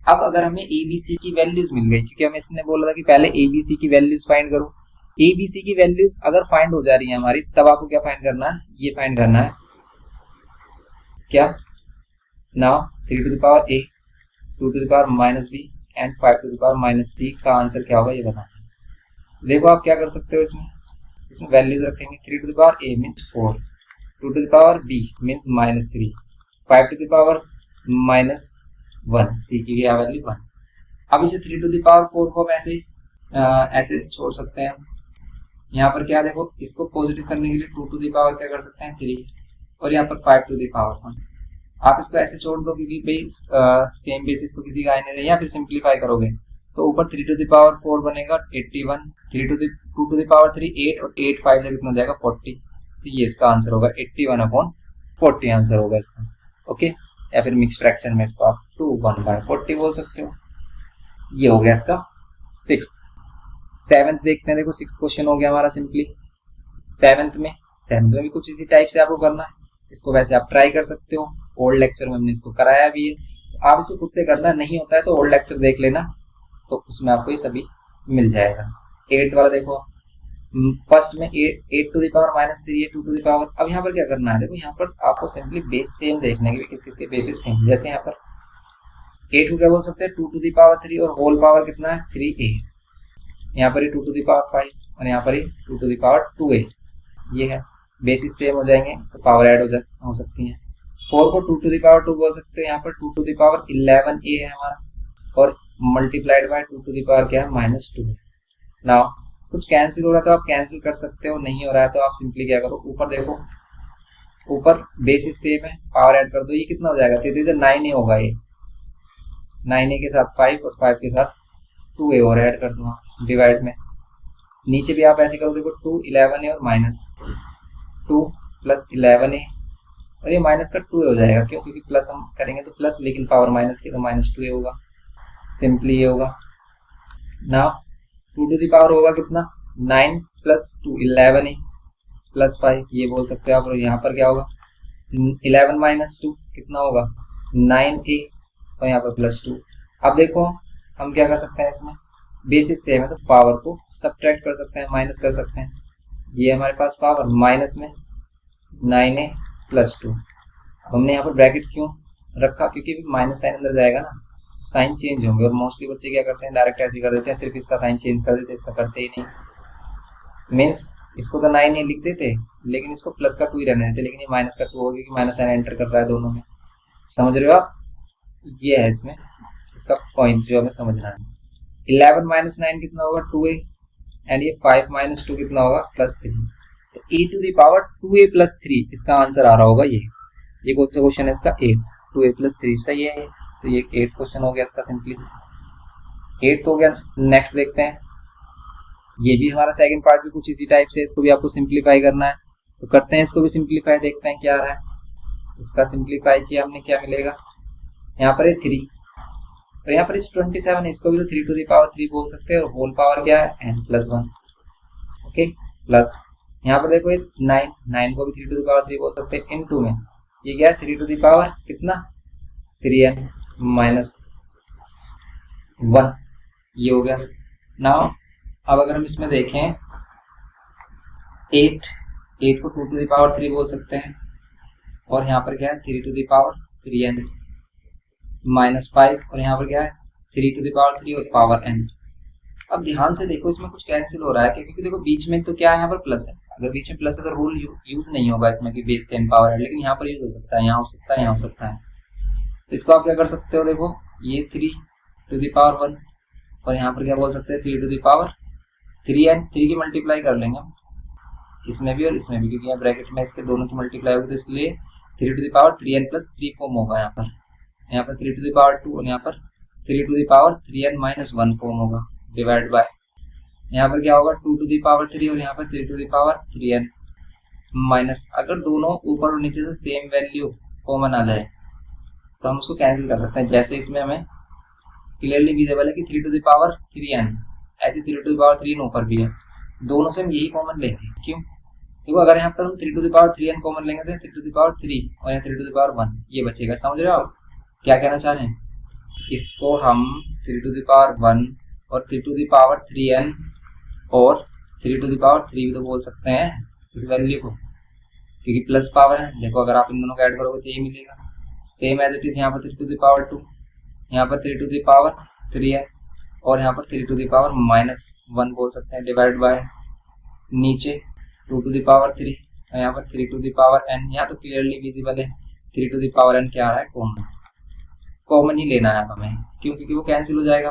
अब अगर हमें a b c की वैल्यूज मिल गई, क्योंकि हमें इसने बोला था कि पहले a b c की वैल्यूज फाइंड करो, a b c की वैल्यूज अगर फाइंड हो जा रही है हमारी तब आपको क्या फाइंड करना है, ये फाइंड करना है क्या now 3 to the power a 2 to the power minus b and 5 to the power minus c का आंसर क्या होगा ये बताना है। देखो आप क्या कर सकते हो, इसमें वैल्यूज रखेंगे। 3 to the power a means 4, 2 to the power b means -3, 5 to the power -1, c की क्या वैल्यू 1। अब इसे 3 टू द पावर 4 को हम ऐसे छोड़ सकते हैं। यहाँ पर क्या देखो, इसको पॉजिटिव करने के लिए 2 टू द पावर क्या कर सकते हैं 3, और यहाँ पर 5 टू द पावर 1। आप इसको ऐसे छोड़ दो क्योंकि भाई सेम बेसिस तो किसी का आने नहीं, या फिर सिंप्लीफाई करोगे तो ऊपर 3 टू द पावर 4 बनेगा 81, 2 टू द पावर 3 8, और 8 5 से कितना हो जाएगा 40। तो ये इसका आंसर होगा 81/40 आंसर होगा इसका। ओके, या फिर मिक्स फ्रैक्शन में इसको आप 2/1/40 बोल सकते हो। ये हो गया इसका 6th। 7th देखते हैं। देखो 6th क्वेश्चन हो गया हमारा सिंपली। 7th में भी कुछ इसी टाइप से आपको करना है। इसको वैसे आप ट्राई कर सकते हो, ओल्ड लेक्चर में हमने इसको कराया भी है। तो आप इसको खुद से करना नहीं होता है तो ओल्ड लेक्चर देख लेना, तो उसमें आपको ये सभी मिल जाएगा। 8th वाला देखो, फर्स्ट में 8 टू द पावर -3 है 2 टू द पावर। अब यहाँ पर क्या करना है, देखो यहाँ पर आपको सिंपली बेस सेम देखने के किस किस के बेसिस सेम। जैसे यहाँ पर 8 को क्या बोल सकते हैं 2 टू द पावर 3, और होल पावर कितना है 3a। यहाँ पर 2 टू द पावर 5, और यहाँ पर 2 टू द पावर 2a। ये है, बेसिस सेम हो जाएंगे तो पावर ऐड हो सकती है। 4 को 2 टू द पावर 2 बोल सकते हैं। यहाँ पर 2 टू द पावर 11a है हमारा, और multiplied by 2 to the power क्या है -2। नाउ कुछ कैंसिल हो रहा है तो आप कैंसिल कर सकते हो, नहीं हो रहा है तो आप सिंपली क्या करो, ऊपर देखो, ऊपर बेसिस सेम है, पावर ऐड कर दो। ये कितना हो जाएगा 9a होगा। ये 9a के साथ 5, और 5 के साथ 2a और ऐड कर दो डिवाइड में। नीचे भी आप ऐसे करो, देखो 2 11a और -2 प्लस 11a, और ये माइनस का 2a हो जाएगा। क्यों? क्योंकि प्लस हम करेंगे तो प्लस, लेकिन पावर माइनस की तो -2a होगा। सिंपली ये होगा। नाउ 2 टू द पावर होगा कितना 9 प्लस 2 11a प्लस 5, ये बोल सकते हो आप। और यहाँ पर क्या होगा 11 माइनस 2 कितना होगा 9a, और यहाँ पर +2। अब देखो हम क्या कर सकते हैं, इसमें बेसिस सेम है तो पावर को सब्ट्रैक्ट कर सकते हैं, माइनस कर सकते हैं। ये हमारे पास पावर माइनस में 9a + 2। हमने यहाँ पर ब्रैकेट क्यों रखा, क्योंकि माइनस साइन अंदर जाएगा ना, साइन चेंज होंगे। और मोस्टली बच्चे क्या करते हैं, डायरेक्ट ऐसे कर देते हैं, सिर्फ इसका साइन चेंज कर देते हैं, इसका करते ही नहीं। मीन्स इसको तो 9a लिख देते, लेकिन इसको प्लस का 2 ही रहने देते, लेकिन ये माइनस का 2 होगा क्योंकि माइनस साइन एंटर कर रहा है दोनों में। समझ रहे हो आप? ये है इसमें इसका पॉइंट जो हमें समझना है। 11 माइनस 9 कितना होगा 2a, एंड ये 5 माइनस 2 कितना होगा +3। तो e to the power 2a + 3 इसका आंसर आ रहा होगा। ये कौन सा क्वेश्चन है इसका 8, 2a + 3 सही है। तो ये 8 क्वेश्चन हो गया इसका सिंपली। 8 तो हो गया। नेक्स्ट देखते हैं, ये भी हमारा सेकंड पार्ट भी कुछ इसी टाइप से, इसको भी आपको सिंप्लीफाई करना है तो करते हैं। इसको भी सिंप्लीफाई देखते हैं क्या आ रहा है। इसका सिंप्लीफाई किया हमने, क्या मिलेगा, यहाँ पर 3, और यहाँ पर 27 है, इसको भी तो 3 टू द पावर 3 बोल सकते हैं। और होल पावर क्या है n+1। ओके, प्लस यहाँ पर देखो 9 को भी 3 टू द पावर 3 बोल सकते हैं। इनटू में ये क्या है 3 टू द पावर कितना 3n - 1, ये हो गया। नाउ अब अगर हम इसमें देखें 8 को 2 टू द पावर 3 बोल सकते हैं, और यहाँ पर क्या है 3 टू द पावर 3n -5, और यहाँ पर क्या है 3 टू द पावर 3 और पावर n। अब ध्यान से देखो, इसमें कुछ कैंसिल हो रहा है क्योंकि देखो बीच में तो क्या है, यहाँ पर प्लस है। अगर बीच में प्लस है तो रूल यूज नहीं होगा इसमें कि बेस सेम पावर है, लेकिन यहाँ पर यूज हो सकता है, यहाँ हो सकता है, यहाँ हो सकता है। तो इसको आप क्या कर सकते हो, देखो ये 3 टू द पावर 1, और यहाँ पर क्या बोल सकते हैं 3 टू द पावर 3n। 3 की मल्टीप्लाई कर लेंगे इसमें भी और इसमें भी, क्योंकि यहाँ ब्रैकेट में इसके दोनों की मल्टीप्लाई होगी, तो इसलिए 3 to the power 3n + 3 form होगा। यहाँ पर 3 टू द पावर 2, और यहाँ पर 3 to the power 3n - 1 form होगा, डिवाइड बाय यहाँ पर क्या होगा 2 टू द पावर 3, और यहाँ पर 3 to the power 3n minus. अगर दोनों ऊपर और नीचे से सेम वैल्यू कॉमन आ जाए तो हम उसको कैंसिल कर सकते हैं। जैसे इसमें हमें क्लियरली विजिबल है कि 3 टू द पावर 3n, ऐसे 3 टू द पावर 3 ऊपर भी है, दोनों से हम यही कॉमन लेंगे। क्यों? देखो अगर यहाँ पर हम 3 to the power 3n common लेंगे तो 3 टू द पावर 3 और यहाँ 3 टू द पावर 1 ये बचेगा। समझ रहे हो आप क्या कहना चाह रहे हैं? इसको हम 3 टू द पावर 1 और 3 टू द पावर 3n और 3 टू द पावर 3 भी तो बोल सकते हैं इस वैल्यू को, क्योंकि प्लस पावर है। देखो अगर आप इन दोनों को ऐड करोगे तो ये मिलेगा सेम एज इट इज। यहाँ पर 3 टू द पावर 2, यहाँ पर 3 टू द पावर 3n और यहाँ पर 3 टू द पावर -1 बोल सकते हैं, डिवाइड बाय नीचे 2 टू द पावर 3 और यहाँ पर 3 टू द पावर n। यहाँ तो क्लियरली विजिबल है 3 टू द पावर n क्या आ रहा है, कॉमन ही लेना है हमें, क्योंकि वो कैंसिल हो जाएगा।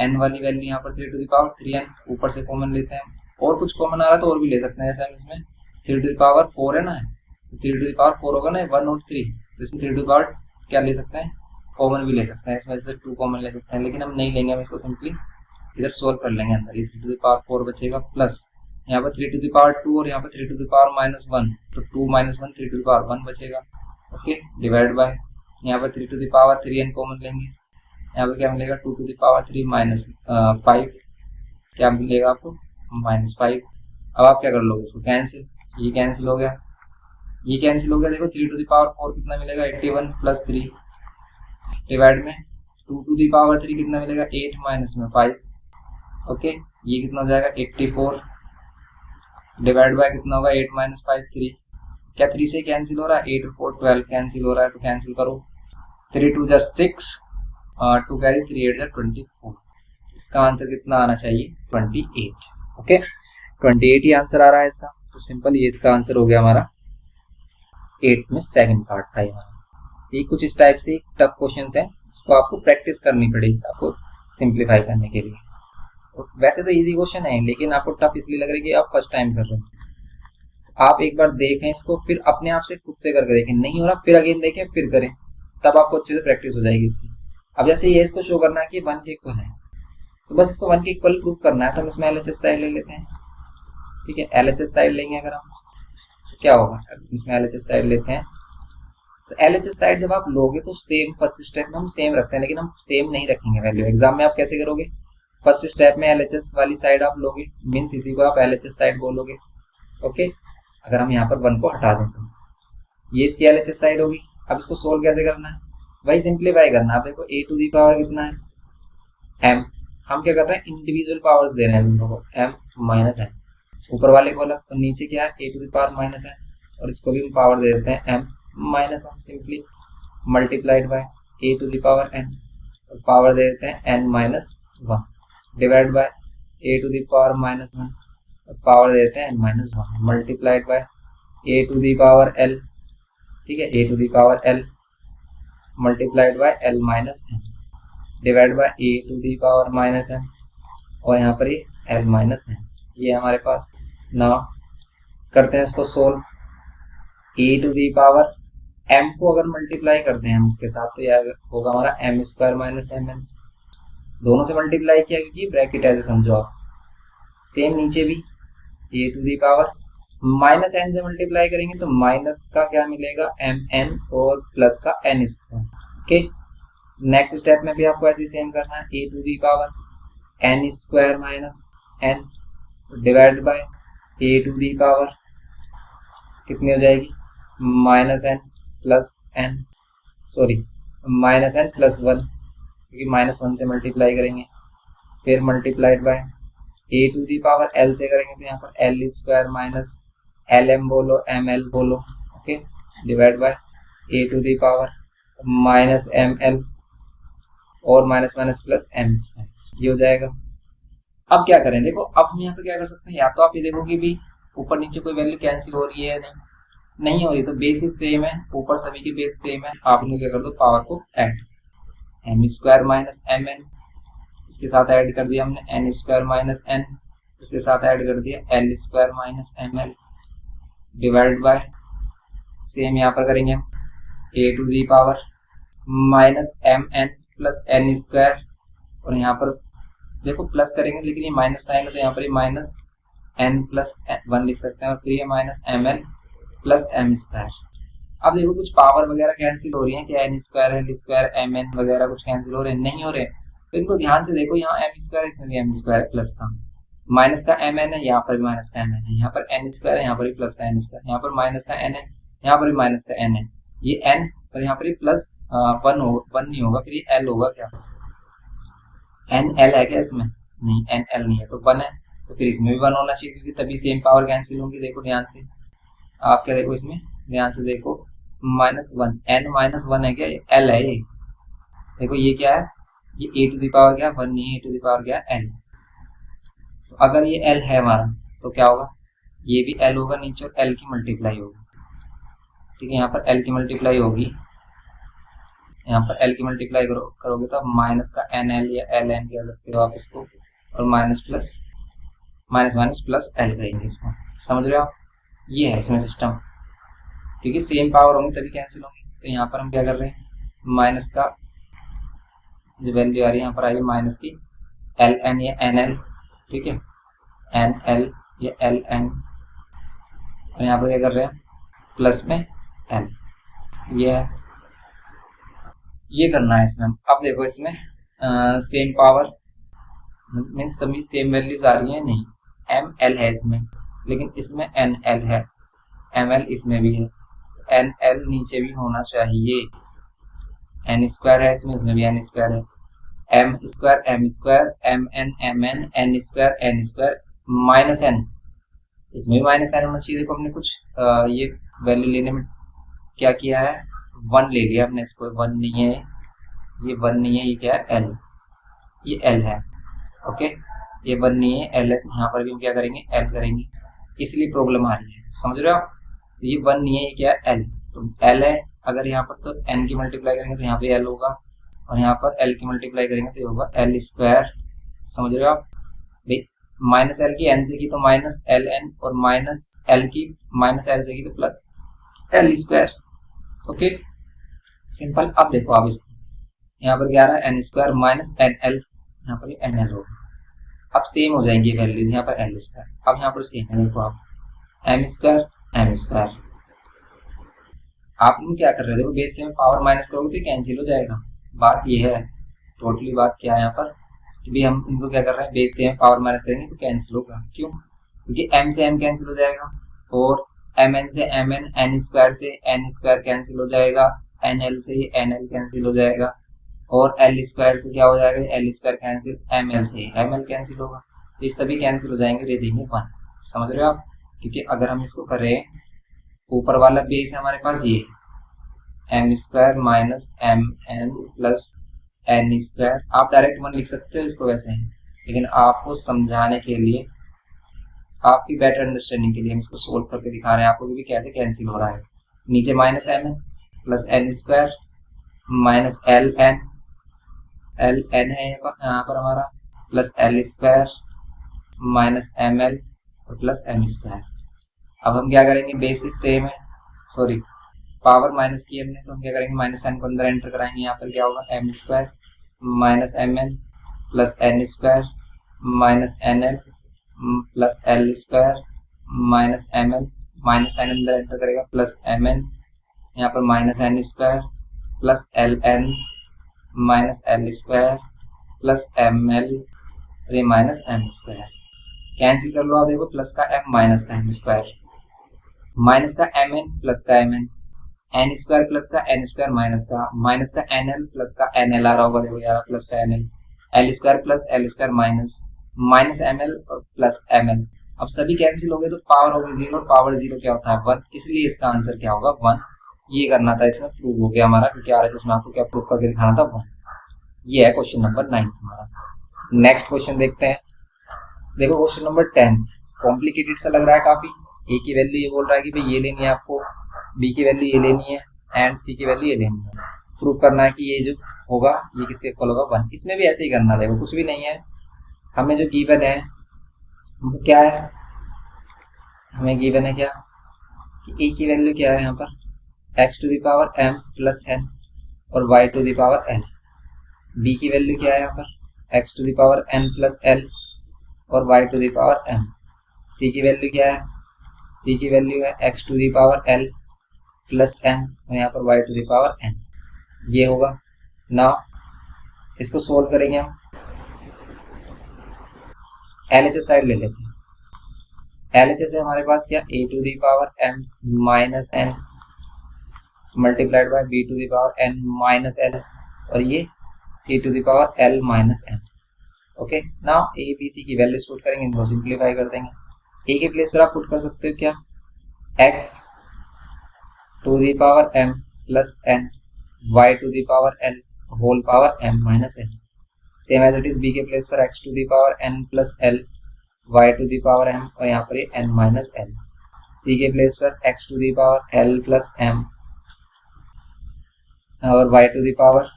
n वाली वैल्यू यहाँ पर 3 टू द पावर 3n ऊपर से कॉमन लेते हैं, और कुछ कॉमन आ रहा है तो और भी ले सकते हैं। जैसे हम इसमें 3 टू द पावर 4 है ना, 3 टू द पावर 4 होगा ना 1 और 3, तो इसमें 3 टू द पावर क्या ले सकते हैं, कॉमन भी ले सकते हैं, इसमें से 2 कॉमन ले सकते हैं, लेकिन हम नहीं लेंगे, हम इसको सिंपली इधर सोल्व कर लेंगे अंदर। ये 3 टू द पावर 4 बचेगा प्लस यहाँ पर 3 टू द पावर 2 और यहाँ पर 3 टू द पावर -1, तो 2 - 1 3 टू द पावर 1 बचेगा। ओके, डिवाइड बाय यहाँ पर 3 to the power 3n common लेंगे, यहाँ पर क्या मिलेगा 2 टू द पावर 3 -5 क्या मिलेगा आपको -5। अब आप क्या कर लोगे इसको कैंसिल, ये कैंसिल हो गया, ये कैंसिल हो गया। देखो 3 टू द पावर 4 कितना मिलेगा 81 + 3 डिवाइड में 2 टू द पावर 3 कितना मिलेगा 8 माइनस में 5। ओके, ये कितना हो जाएगा 84 डिवाइड बाय कितना होगा 8 - 5 3, क्या 3 से कैंसिल हो रहा है, 8 और 4 12 कैंसिल हो रहा है, तो कैंसिल करो 3 2 = 6 2 कैरी 3 8 = 24। इसका आंसर कितना आना चाहिए 28। ओके, 28 ही आंसर आ रहा है इसका, तो सिंपल ये इसका आंसर हो गया हमारा 8 में सेकंड पार्ट था हमारा। ये कुछ इस टाइप से टफ क्वेश्चंस हैं, इसको आपको प्रैक्टिस करनी पड़ेगी आपको सिंप्लीफाई करने के लिए। तो वैसे तो इजी क्वेश्चन है, लेकिन आपको टफ इसलिए लग रहा है कि आप फर्स्ट टाइम कर रहे हो। आप एक बार देखें इसको, फिर अपने आप से खुद से करके देखें, नहीं हो रहा फिर अगेन देखें, फिर करें, तब आपको अच्छे से प्रैक्टिस हो जाएगी इसकी। अब जैसे ये इसको शो करना है कि 1 के इक्वल है, तो बस इसको 1 के इक्वल प्रूव करना है, तो हम इसमें LHS साइड ले लेते हैं। ठीक है, LHS साइड लेंगे अगर हम, तो क्या होगा, इसमें LHS साइड लेते हैं, तो LHS साइड जब आप लोगे तो सेम फर्स्ट स्टेप में हम सेम रखते हैं, लेकिन हम सेम नहीं रखेंगे वैल्यू। एग्जाम में आप कैसे करोगे, फर्स्ट स्टेप में LHS वाली साइड आप लोगे, मीन्स इसी को आप LHS साइड बोलोगे। ओके, अगर हम यहाँ पर 1 को हटा दें तो ये इसकी LHS साइड होगी। अब इसको सोल्व कैसे करना है, वही सिंप्लीफाई करना है। आप देखो a टू दी पावर कितना है m, हम क्या कर रहे हैं इंडिविजुअल पावर्स दे रहे हैं दोनों को, m माइनस है ऊपर वाले को अलग, और नीचे क्या है a to the power minus है, और इसको भी हम पावर दे देते हैं m माइनस है, simply multiplied by a to the power n, और पावर दे देते हैं n - 1 divide by a to the power -1 और पावर दे देते हैं n - 1 multiplied by a to the power l। ठीक है, a to the power l multiplied by l - n divide by a to the power -m, और यहाँ पर ये l - n ये हमारे पास। नाउ करते हैं इसको solve, a to the power m को अगर मल्टीप्लाई करते हैं हम इसके साथ, तो यह होगा हमारा m² - mn, दोनों से मल्टीप्लाई किया क्योंकि ब्रैकेट ऐसे समझो आप। सेम नीचे भी a to the power -n से मल्टीप्लाई करेंगे तो माइनस का क्या मिलेगा mn और प्लस का n²। ओके, नेक्स्ट स्टेप में भी आपको ऐसे सेम करना है, a to the power n² - n divide by a to the power कितनी हो जाएगी -n plus n, sorry -n plus 1, क्योंकि -1 से मल्टीप्लाई करेंगे, फिर multiplied by a to the power l से करेंगे तो यहाँ पर l² - lm बोलो ml बोलो। Okay, divide by a to the power -ml और माइनस प्लस m², ये हो जाएगा। अब क्या करें, देखो अब हम यहाँ पर क्या कर सकते हैं, या तो आप ये देखो कि भी ऊपर नीचे कोई वैल्यू कैंसिल हो रही है, नहीं हो रही, तो बेसिस सेम है, ऊपर सभी के बेस सेम है, आप इनको क्या कर दो पावर को ऐड, m² - mn इसके साथ ऐड कर दिया हमने, n² - n इसके साथ ऐड कर दिया l² - ml divide by same यहाँ पर करेंगे हम a to the power -mn plus n², और यहाँ पर देखो प्लस करेंगे लेकिन ये माइनस साइन है, तो यहाँ पर ये -n प्लस 1 लिख सकते हैं, और फिर ये -ml प्लस m²। अब देखो कुछ पावर वगैरह कैंसिल हो रही है, क्या n² l² mn वगैरह कुछ कैंसिल हो रहे हैं, नहीं हो रहे, तो इनको ध्यान से देखो, यहाँ m², इसमें भी m² प्लस का माइनस का mn है, यहाँ पर भी माइनस का mn है, यहाँ पर n² है, यहाँ पर भी प्लस का n², यहाँ पर माइनस का n है, यहाँ पर भी माइनस का n है, ये n और यहाँ पर ये प्लस 1 नहीं होगा, फिर ये l होगा, क्या nl है क्या इसमें, नहीं nl नहीं है, तो 1 है, तो फिर इसमें भी 1 होना चाहिए, क्योंकि तभी सेम पावर कैंसिल होंगी। देखो ध्यान से, आप क्या देखो इसमें ध्यान से देखो -1 n - 1 है क्या, l है ये, देखो ये क्या है ये ए टू द पावर क्या 1 नहीं है, ए टू द पावर क्या एल। तो अगर ये एल है हमारा तो क्या होगा, ये भी एल होगा नीचे और एल की मल्टीप्लाई होगी। ठीक है, यहाँ पर एल की मल्टीप्लाई होगी, यहाँ पर एल की मल्टीप्लाई करोगे तो आप माइनस का एन एल या एल एन कह सकते हो आप इसको, और माइनस माइनस प्लस एल कहेंगे इसको। समझ रहे हो आप, ये है इसमें सिस्टम, क्योंकि सेम पावर होंगी तभी कैंसिल होंगी। तो यहाँ पर हम क्या कर रहे हैं, माइनस का जो वैल्यू आ रही है यहाँ पर आई माइनस की एल एन या एन एल। ठीक है, एन एल या एल एन, और यहाँ पर क्या कर रहे हैं प्लस में एल। ये है, ये करना है इसमें। अब देखो इसमें सेम पावर मीन्स सभी सेम वैल्यूज आ रही है, नहीं एम एल है इसमें, लेकिन इसमें एन एल है, एम एल इसमें भी है, एन एल नीचे भी होना चाहिए। एन स्क्वायर है इसमें भी एन स्क्वायर है, M square M N N square minus N, इसमें भी माइनस एन होना चाहिए। देखो हमने कुछ ये वैल्यू लेने में क्या किया है, 1 ले लिया हमने, इसको 1 नहीं है, ये 1 नहीं है, ये क्या है एल, ये एल है। ओके, ये 1 नहीं है एल है, तो यहाँ पर भी हम क्या करेंगे एल करेंगे, इसलिए प्रॉब्लम आ रही है। समझ रहे हो आप, तो ये 1 नहीं है, ये क्या है एल, तो एल है। अगर यहाँ पर तो एन की मल्टीप्लाई करेंगे तो यहाँ पे एल होगा, और यहाँ पर एल की मल्टीप्लाई करेंगे तो ये होगा एल स्क्वायर। समझ रहे हो आप भाई, माइनस एल की एन से की तो माइनस एल एन, और माइनस एल की माइनस एल से की तो plus L square. Okay simple. अब देखो आप इसको, यहाँ पर क्या आ रहा है N square minus N L, यहाँ पर एन एल होगा। अब सेम हो जाएंगी वैल्यूज, यहाँ पर एल स्क्वायर, अब यहाँ पर सेम है। देखो आप एम स्क्वायर आप लोग क्या कर रहे हो, देखो बेस से में पावर माइनस करोगे तो कैंसिल हो जाएगा। बात ये है, टोटली बात क्या है यहाँ पर कि भी हम इनको क्या कर रहे हैं, बेस से में पावर माइनस करेंगे तो कैंसिल होगा। क्यों, क्योंकि एम से एम कैंसिल हो जाएगा, और एम एन से M N, N square cancel हो जाएगा, एन एल से एन एल कैंसिल हो जाएगा, और एल स्क्वायर से क्या हो जाएगा, L square cancel, M L से एम एल कैंसिल होगा, तो ये सभी कैंसिल हो जाएंगे, दे देंगे 1। समझ रहे हो आप, क्योंकि अगर हम इसको करें, ऊपर वाला बेस है हमारे पास ये M square minus M N plus N square, आप डायरेक्ट 1 लिख सकते हो इसको वैसे, लेकिन आपको समझाने के लिए, आपकी बेटर अंडरस्टैंडिंग के लिए हम इसको सोल्व करके दिखा रहे हैं आपको कि भी कैसे कैंसिल हो रहा है। नीचे minus M N plus N square minus L N है यहाँ पर हमारा, plus L square minus M L और प्लस एम स्क्वायर। अब हम क्या करेंगे, बेसिस सेम है, सॉरी पावर माइनस की हमने, तो हम क्या करेंगे माइनस एन को अंदर एंटर कराएंगे। यहाँ पर क्या होगा M square minus M N plus N square minus N L plus L square minus M L, minus N अंदर एंटर करेगा प्लस एम एन, यहाँ पर minus N square plus L N minus L square plus M L, ये minus M square cancel कर लो आप। देखो plus का एम माइनस का एम स्क्वायर, माइनस का एम एन प्लस का एम एन स्क्वायर प्लस का एन स्क्वायर माइनस का एन एल प्लस का एन एल आ रहा होगा, देखो यार प्लस का L square plus L square minus M L और प्लस एम एल। अब सभी कैंसिल हो गए तो पावर होगी 0, और पावर 0 क्या होता है 1, इसलिए इसका आंसर क्या होगा 1। ये करना था, इसमें प्रूव हो गया हमारा, क्योंकि RHS में आपको क्या प्रूव करके दिखाना था 1। ये है क्वेश्चन नंबर 9 हमारा। नेक्स्ट क्वेश्चन देखते हैं। देखो क्वेश्चन नंबर 10 कॉम्प्लिकेटेड सा लग रहा है काफी। ए की वैल्यू ये बोल रहा है कि भाई ये लेनी है आपको, बी की वैल्यू ये लेनी है, एंड सी की वैल्यू ये लेनी है। प्रूव करना है कि ये जो होगा ये किसके इक्वल होगा 1। इसमें भी ऐसे ही करना, देखो कुछ भी नहीं है, हमें जो गिवन है वो क्या है, हमें गिवन है क्या कि ए की वैल्यू क्या है यहाँ पर x to the power m plus n और y to the power n। b की वैल्यू क्या है यहाँ पर x to the power n plus l और y to the power m। c की वैल्यू क्या है, c की वैल्यू है x to the power l plus m और यहाँ पर y to the power n। ये होगा ना, इसको सोल्व करेंगे हम। LHS साइड ले लेते हैं। LHS है हमारे पास क्या, a to the power m minus n multiplied by b to the power n minus l, और ये c to the power l minus m। Okay now a b c की वैल्यूज पुट करेंगे, इनको simplify कर देंगे। a के place पर आप पुट कर सकते हो क्या, x to the power m plus n y to the power l whole power m minus n। Same as it is B के प्लेस पर x to the power N plus L Y to the power M और यहाँ पर ये N minus L. सी के place पर x to the power L plus M और Y to the power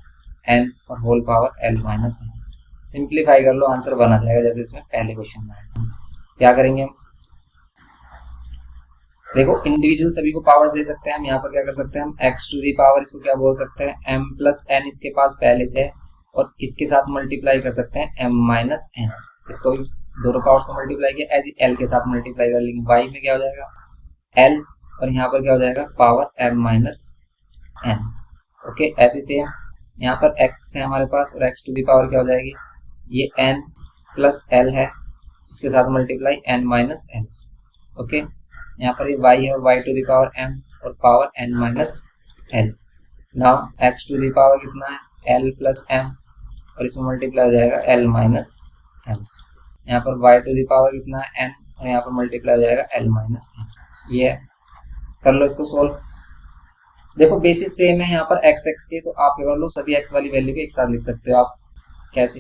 N और whole power L minus N. Simplify कर लो, answer बना जाएगा जैसे इसमें पहले क्वेश्चन में है। क्या करेंगे हम, देखो इंडिविजुअल सभी को पावर्स दे सकते हैं हम। यहाँ पर क्या कर सकते हैं हम, एक्स टू दी पावर इसको क्या बोल सकते हैं, एम प्लस एन इसके पास पहले से है और इसके साथ मल्टीप्लाई कर सकते हैं एम माइनस एन। इसको भी दोनों पावर्स को मल्टीप्लाई किया एज एल के साथ मल्टीप्लाई कर लेंगे। वाई में क्या हो जाएगा एल और यहाँ पर क्या हो जाएगा power M minus N. Okay, ऐसे सेम यहाँ पर x है हमारे पास और x टू दी पावर क्या हो जाएगी, ये n प्लस l है, इसके साथ multiply n minus l। Okay, यहाँ पर ये y है और y to the power m और power n minus l। Now x to the power कितना है l प्लस m और इसमें मल्टीप्लाई हो जाएगा l माइनस m। यहाँ पर y टू दी पावर कितना है n और यहाँ पर मल्टीप्लाई हो जाएगा l माइनस m। ये है, कर लो इसको सोल्व। देखो बेसिस सेम है यहाँ पर एक्स एक्स के, तो आप क्या कर लो सभी एक्स वाली वैल्यू को एक साथ लिख सकते हो आप। कैसे,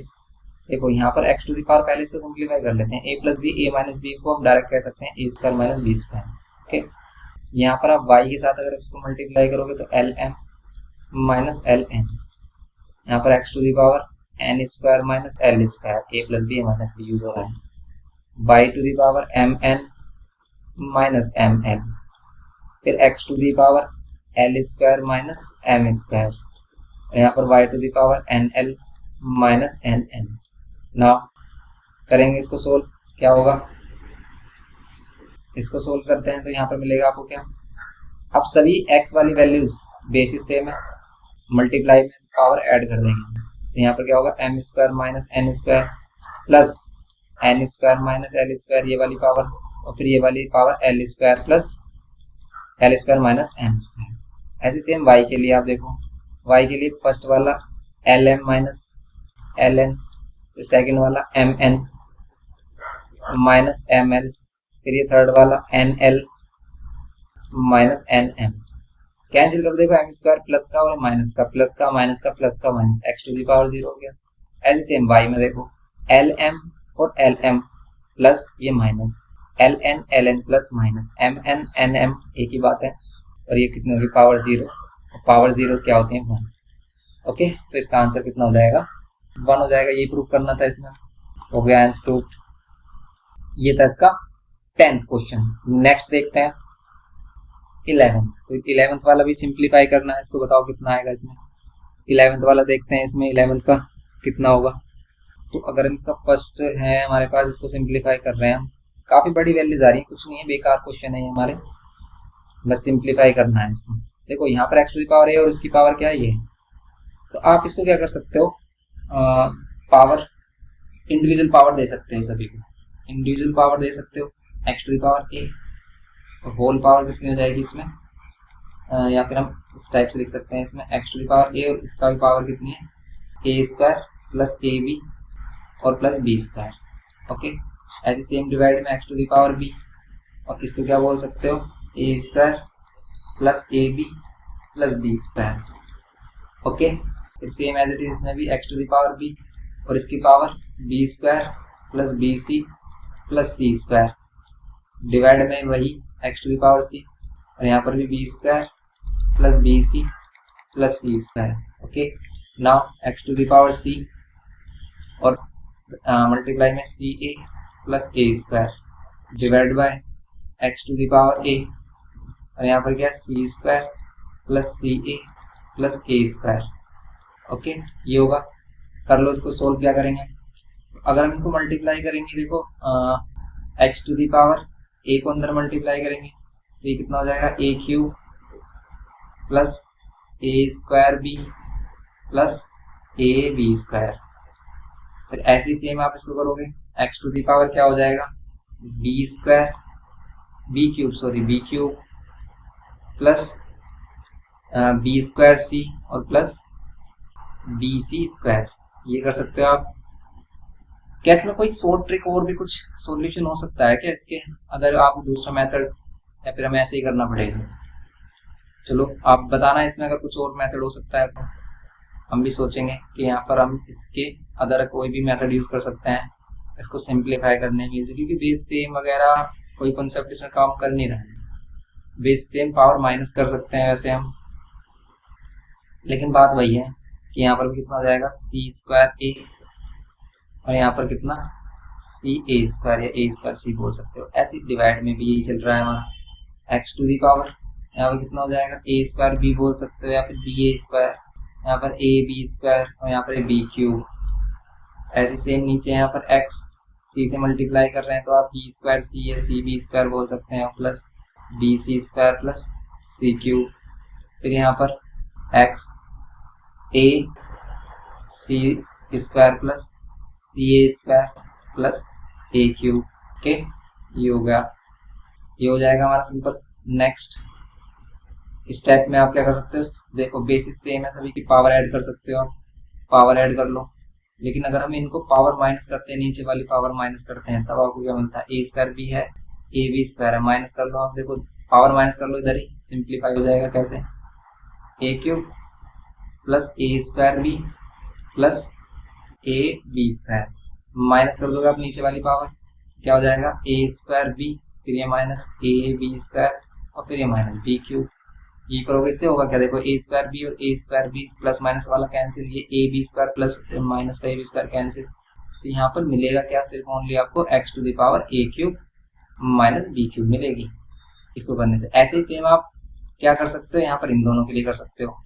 देखो यहाँ पर एक्स टू दी पावर पहले इसको सिंप्लीफाई कर लेते हैं, a plus b a minus b को आप डायरेक्ट कह सकते हैं a square minus B square. Okay, यहाँ पर आप वाई के साथ अगर इसको मल्टीप्लाई करोगे तो l M minus L n. यहाँ पर x to the power n square minus L square a plus b a minus b use हो रहा है। Y to the power m N minus M L, फिर x to the power L square minus M square, यहाँ पर y to the power n L minus n n. Now करेंगे इसको solve, क्या होगा, इसको सोल्व करते हैं तो यहाँ पर मिलेगा आपको क्या, अब सभी x वाली वैल्यूज बेसिस सेम है, मल्टीप्लाई में पावर ऐड कर देंगे तो यहाँ पर क्या होगा M square minus N square plus N square minus L square ये वाली पावर और फिर ये वाली power L square plus L square minus M square. ऐसे सेम y के लिए आप देखो, y के लिए फर्स्ट वाला L M minus L N, फिर सेकेंड वाला M N minus M L, फिर ये थर्ड वाला N L minus N M. Cancel कर देखो एम स्क्वायर प्लस का और माइनस का, प्लस का माइनस का प्लस का minus, X to the power 0 हो गया। ऐसे सेम y में देखो एल एम और एल एम प्लस ये minus L N plus minus M N N M एक ही बात है और ये कितनी होगी पावर 0 और पावर 0 क्या होती है 1। ओके, तो इसका आंसर कितना हो जाएगा 1 हो जाएगा। ये प्रूव करना था, इसमें हो गया आंसर प्रूव। ये था इसका 10th क्वेश्चन। नेक्स्ट देखते हैं 11th। तो 11th वाला भी सिंप्लीफाई करना है, इसको बताओ कितना आएगा इसमें। 11th वाला देखते हैं इसमें 11th का कितना होगा। तो अगर हम इसका फर्स्ट है हमारे पास, इसको सिंप्लीफाई कर रहे हैं हम, काफी बड़ी वैल्यूज आ रही है, कुछ नहीं है, बेकार क्वेश्चन है हमारे, बस सिंप्लीफाई करना है इसको। देखो यहाँ पर एक्स टू दी पावर है और इसकी पावर क्या है ये, तो आप इसको क्या कर सकते हो, पावर इंडिविजुअल पावर दे सकते हो, सभी को इंडिविजुअल पावर दे सकते हो। X to the power a और होल पावर कितनी हो जाएगी इसमें, या फिर हम इस टाइप से लिख सकते हैं इसमें x to the power a और इसका भी पावर कितनी है a square plus A b और प्लस बी स्क्वायर। ओके, ऐसे सेम डिवाइड में x to the power b और इसको क्या बोल सकते हो a square plus A b plus b square. Okay, फिर सेम एज इट इज इसमें भी x to the power b और इसकी power b square plus B c plus c square, divide में वही x to the power c और यहाँ पर भी b square plus B c plus c square. Okay, now x to the power c और multiply में c a plus a square divide by x to the power a और यहाँ पर क्या c square plus c a plus a square. Okay, ये होगा, कर लो इसको सोल्व। क्या करेंगे, अगर हम इनको मल्टीप्लाई करेंगे, देखो x to the power a को अंदर मल्टीप्लाई करेंगे तो ये कितना हो जाएगा a cube plus a square B plus A B square. फिर ऐसे ही सेम आप इसको करोगे, एक्स टू दी पावर क्या हो जाएगा b square b cube plus b square सी और प्लस बी सी स्क्वायर। ये कर सकते हो आप। क्या इसमें कोई शॉर्ट ट्रिक और भी कुछ सॉल्यूशन हो सकता है क्या इसके, अगर आप दूसरा मेथड, या फिर हमें ऐसे ही करना पड़ेगा? चलो आप बताना इसमें अगर कुछ और मेथड हो सकता है तो हम भी सोचेंगे कि यहाँ पर हम इसके अदर कोई भी मेथड यूज कर सकते हैं इसको सिंप्लीफाई करने के लिए, क्योंकि बेस सेम वगैरह कोई कॉन्सेप्ट इसमें काम कर नहीं रहा है। बेस सेम पावर माइनस कर सकते हैं वैसे हम, लेकिन बात वही है कि यहाँ पर कितना हो जाएगा सी स्क्वायर ए, और यहाँ पर कितना सी ए स्क्वायर या ए स्क्वायर सी बोल सकते हो। ऐसी डिवाइड में भी यही चल रहा है हमारा एक्स टू दी पावर, यहाँ पर कितना हो जाएगा ए स्क्वायर बी बोल सकते हो, या फिर बी ए स्क्वायर, यहाँ पर ए बी स्क्वायर और यहाँ पर बी क्यूब। ऐसे सेम नीचे यहाँ पर एक्स सी से मल्टीप्लाई कर रहे हैं तो आप बी स्क्वायर सी या सी बी स्क्वायर बोल सकते हैं, plus B C square plus सी क्यूब। फिर यहाँ पर x a C square plus c a square plus A cube. Okay, ये हो गया, ये हो जाएगा हमारा सिंपल। नेक्स्ट स्टेप में आप क्या कर सकते हो, देखो बेसिस सेम है सभी की, पावर ऐड कर सकते हो, पावर ऐड कर लो। लेकिन अगर हम इनको पावर माइनस करते हैं, नीचे वाली पावर माइनस करते हैं, तब आपको क्या मिलता है ए स्क्वायर बी है ए बी स्क्वायर है, माइनस कर लो आप, देखो पावर माइनस कर लो इधर ही, सिंप्लीफाई हो जाएगा कैसे, a cube plus a square B plus A B square, minus कर दोगे आप नीचे वाली पावर, क्या हो जाएगा ए स्क्वायर बी, फिर ये माइनस ए बी स्क्वायर और फिर ये माइनस बी क्यूब। ये करोगे इससे होगा क्या, देखो ए स्क्वायर बी और ए स्क्वायर बी प्लस माइनस वाला कैंसिल, ये A B square plus minus का ए बी स्क्वायर कैंसिल, तो यहाँ पर मिलेगा क्या, सिर्फ ओनली आपको X to the power A cube minus B cube मिलेगी इसको करने से। ऐसे ही सेम आप क्या कर सकते हो, यहाँ पर इन दोनों के लिए कर सकते हो।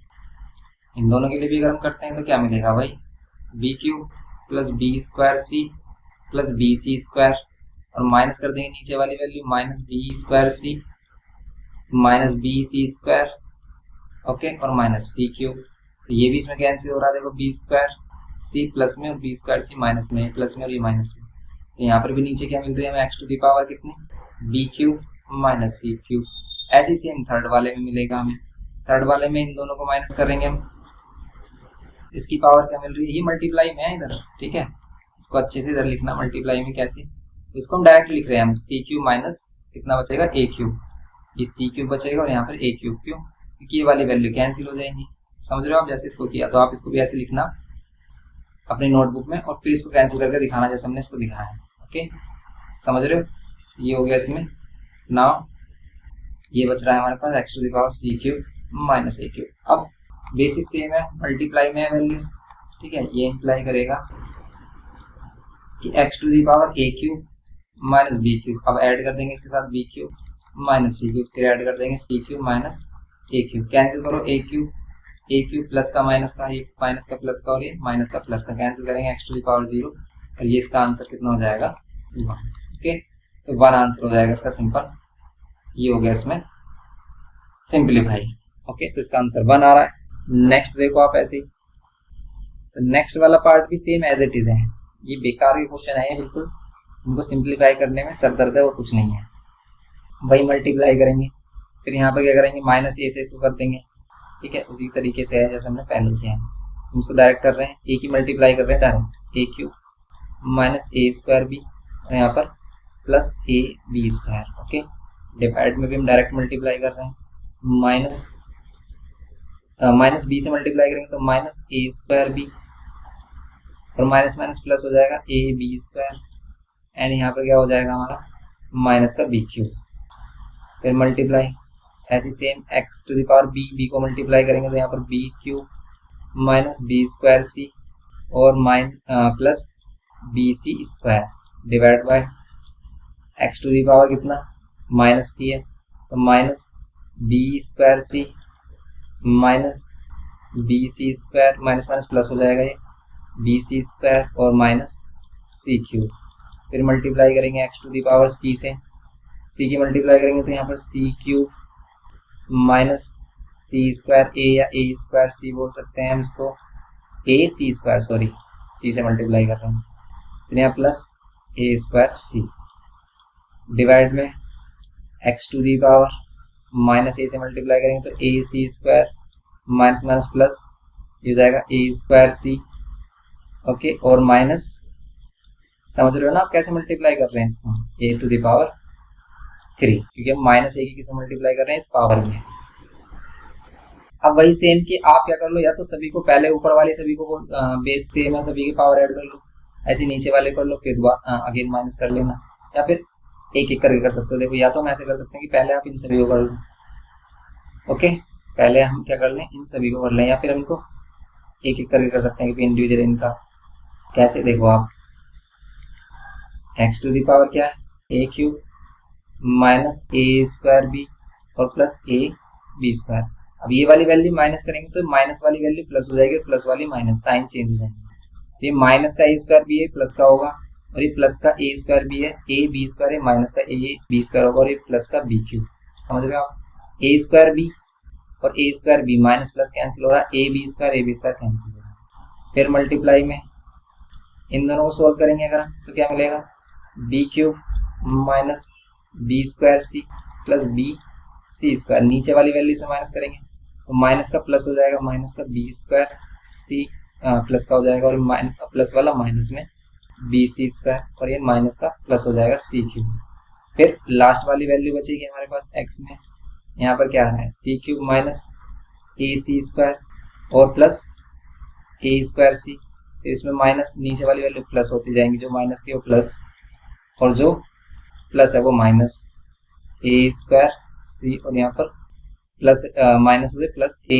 इन दोनों के लिए भी अगर हम करते हैं तो क्या मिलेगा भाई, b cube plus b square सी प्लस बी सी स्क्वायर, और माइनस कर देंगे नीचे वाली value, minus B square c minus b सी स्क्वायर, ओके, और माइनस सी क्यूब। तो ये भी इसमें कैंसिल हो रहा है, देखो बी स्क्वायर सी प्लस में और बी स्क्वायर सी माइनस में, प्लस में और ये माइनस में। तो यहाँ पर भी नीचे क्या मिल रही है हमें, एक्स टू दी पावर कितनी, B cube minus c cube. ऐसे ही सेम थर्ड वाले में मिलेगा हमें, थर्ड वाले में इन दोनों को माइनस करेंगे हम, इसकी पावर क्या मिल रही है, ये मल्टीप्लाई में है इधर, ठीक है, इसको अच्छे से इधर लिखना मल्टीप्लाई में कैसे, इसको हम डायरेक्ट लिख रहे हैं हम, सी क्यूब माइनस कितना बचेगा ए क्यूब, ये सी क्यूब बचेगा और यहाँ पर ए क्यूब, क्यों, क्योंकि ये वाली वैल्यू कैंसिल हो जाएंगी। समझ रहे हो आप, जैसे इसको किया तो आप इसको भी ऐसे लिखना अपनी नोटबुक में, और फिर इसको कैंसिल करके दिखाना जैसे हमने इसको दिखाया है। ओके, समझ रहे हो, ये हो गया इसमें। नाउ ये बच रहा है हमारे पास x to the power c cube minus a cube. अब बेसिस सेम है, मल्टीप्लाई में है वैल्यूज, ठीक है, ये इंप्लाई करेगा कि x to the power A cube minus B cube, अब ऐड कर देंगे इसके साथ b cube minus c cube, फिर ऐड कर देंगे c cube minus a cube, cancel करो ए क्यूब प्लस का माइनस का, ये माइनस का प्लस का और ये माइनस का प्लस का, कैंसिल करेंगे एक्स टू द पावर 0, और ये इसका आंसर कितना हो जाएगा 1। ओके, तो 1 आंसर हो जाएगा इसका सिंपल, ये हो गया इसमें सिंप्लीफाई। ओके, तो इसका आंसर 1 आ रहा है। नेक्स्ट देखो आप ऐसे ही, तो नेक्स्ट वाला पार्ट भी सेम एज इट इज है, ये बेकार के क्वेश्चन है बिल्कुल, इनको सिंप्लीफाई करने में सर दर्द है और कुछ नहीं है। वही मल्टीप्लाई करेंगे, फिर यहाँ पर क्या करेंगे, माइनस ए से इसको कर देंगे, ठीक है, उसी तरीके से है जैसे हमने पहले किया है। हम इसको डायरेक्ट कर रहे हैं, ए की मल्टीप्लाई कर रहे हैं direct, A cube minus A square B, और यहाँ पर plus A B square. Okay, divide में भी हम डायरेक्ट मल्टीप्लाई कर रहे हैं, माइनस बी से मल्टीप्लाई करेंगे तो माइनस ए स्क्वायर बी, और माइनस माइनस प्लस हो जाएगा ए बी स्क्वायर, एंड यहाँ पर क्या हो जाएगा हमारा माइनस का बी क्यूब, फिर मल्टीप्लाई ऐसी same x to the power b को मल्टीप्लाई करेंगे तो यहाँ पर b cube minus B square सी और plus B C square divide by x to the power कितना माइनस सी है, तो minus B square c minus b सी स्क्वायर, माइनस माइनस प्लस हो जाएगा ये बी सी स्क्वायर और माइनस सी क्यूब, फिर multiply करेंगे एक्स टू द पावर सी से, सी की मल्टीप्लाई करेंगे तो यहाँ पर सी क्यूब माइनस सी स्क्वायर ए या ए स्क्वायर सी बोल सकते हैं हम इसको, ए सी स्क्वायर, सॉरी सी से मल्टीप्लाई कर रहे हैं, फिर यहाँ plus a square c divide में x to the power minus a से मल्टीप्लाई करेंगे तो a C square minus minus plus ये हो जाएगा ए स्क्वायर सी। ओके, और माइनस, समझ रहे हो ना आप कैसे मल्टीप्लाई कर रहे हैं इसको, ए टू द पावर 3, क्योंकि हम माइनस ए की किसे मल्टीप्लाई कर रहे हैं इस पावर में। अब वही सेम कि आप क्या कर लो, या तो सभी को पहले ऊपर वाले सभी को बेस सेम है सभी की पावर ऐड कर लो, ऐसे नीचे वाले कर लो, फिर अगेन माइनस कर लेना, या फिर एक एक करके कर सकते हो। देखो या तो हम ऐसे कर सकते हैं कि पहले आप इन सभी को कर लो, ओके, पहले हम क्या कर लें, इन सभी को कर लें, या फिर हम इनको एक एक करके कर सकते हैं कि इंडिविजुअल इनका कैसे। देखो आप एक्स टू दी पावर क्या है, ए cube minus A square B और प्लस ए बी स्क्वायर। अब ये वाली वैल्यू माइनस करेंगे तो माइनस वाली वैल्यू प्लस हो जाएगी और प्लस वाली माइनस, साइन चेंज हो जाएंगे। ये माइनस का ए स्क्वायर बी है प्लस का होगा, और ये प्लस का ए स्क्वायर बी है, ए बी स्क्वायर है, माइनस का ए बी स्क्वायर होगा, और ये प्लस का बी क्यूब। समझ रहे हो आप, ए स्क्वायर बी और ए square b, minus plus cancel हो रहा है, ए बी स्क्वायर कैंसिल हो रहा है। फिर मल्टीप्लाई में इन दोनों को सोल्व करेंगे अगर हम, तो क्या मिलेगा, B cube minus B square सी प्लस बी सी स्क्वायर। नीचे वाली वैल्यू से माइनस करेंगे तो माइनस का प्लस हो जाएगा, माइनस का बी स्क्वायर सी प्लस का हो जाएगा, और प्लस वाला माइनस में बी सी स्क्वायर, और ये माइनस का प्लस हो जाएगा सी क्यूब। फिर लास्ट वाली वैल्यू बचेगी हमारे पास एक्स में, यहाँ पर क्या आ रहा है, सी क्यूब माइनस ए सी स्क्वायर और प्लस ए स्क्वायर सी। फिर इसमें माइनस, नीचे वाली वैल्यू प्लस होती जाएंगी, जो माइनस की वो प्लस, और जो प्लस है वो माइनस ए स्क्वायर सी, और यहाँ पर प्लस माइनस से प्लस ए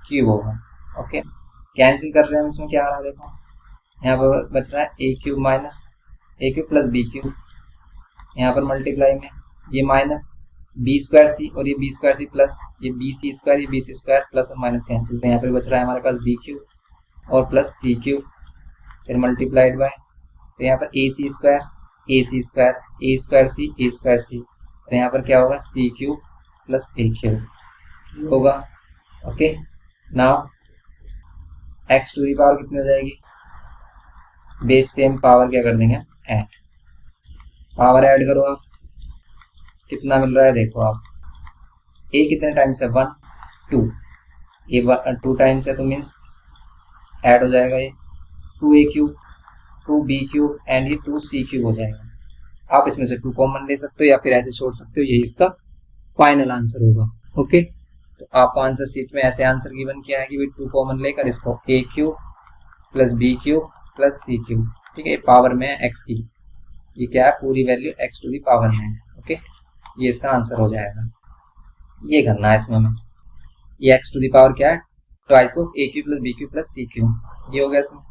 क्यूब होगा। ओके, कैंसिल कर रहे हैं हम, इसमें क्या आ रहा है, देखो यहाँ पर बच रहा है ए cube minus a cube plus B cube. यहाँ पर मल्टीप्लाई में ये माइनस बी स्क्वायर सी और ये बी स्क्वायर सी प्लस ये बी सी स्क्वायर, ये बी सी स्क्वायर प्लस और माइनस कैंसिल, तो यहाँ पर बच रहा है हमारे पास बी क्यूब और प्लस सी क्यूब, फिर मल्टीप्लाइड बाय, तो यहाँ पर A C square A C square A square सी, और यहाँ पर क्या होगा, सी क्यूब प्लस ए क्यूब होगा। Okay, now x to the power कितनी हो जाएगी, बेस सेम, पावर क्या कर देंगे, ऐड, पावर ऐड करो आप, कितना मिल रहा है देखो आप, ए कितने टाइम्स है, 1 2, ये 2 टाइम्स है तो मीन्स ऐड हो जाएगा ये 2a cube 2b cube and ये 2c क्यूब हो जाएगा। आप इसमें से 2 कॉमन ले सकते हो या फिर ऐसे छोड़ सकते हो, यही इसका फाइनल आंसर होगा। ओके, तो आपको आंसर शीट में ऐसे आंसर गिवन किया है कि भाई 2 कॉमन लेकर इसको a cube plus b cube plus c cube, ठीक है, पावर में है x की, ये क्या है, पूरी value x to the power में है। ओके, ये इसका आंसर हो जाएगा, ये करना है इसमें हमें, ये x टू दी पावर क्या है, twice of a cube plus b cube plus c cube, ये हो गया इसमें,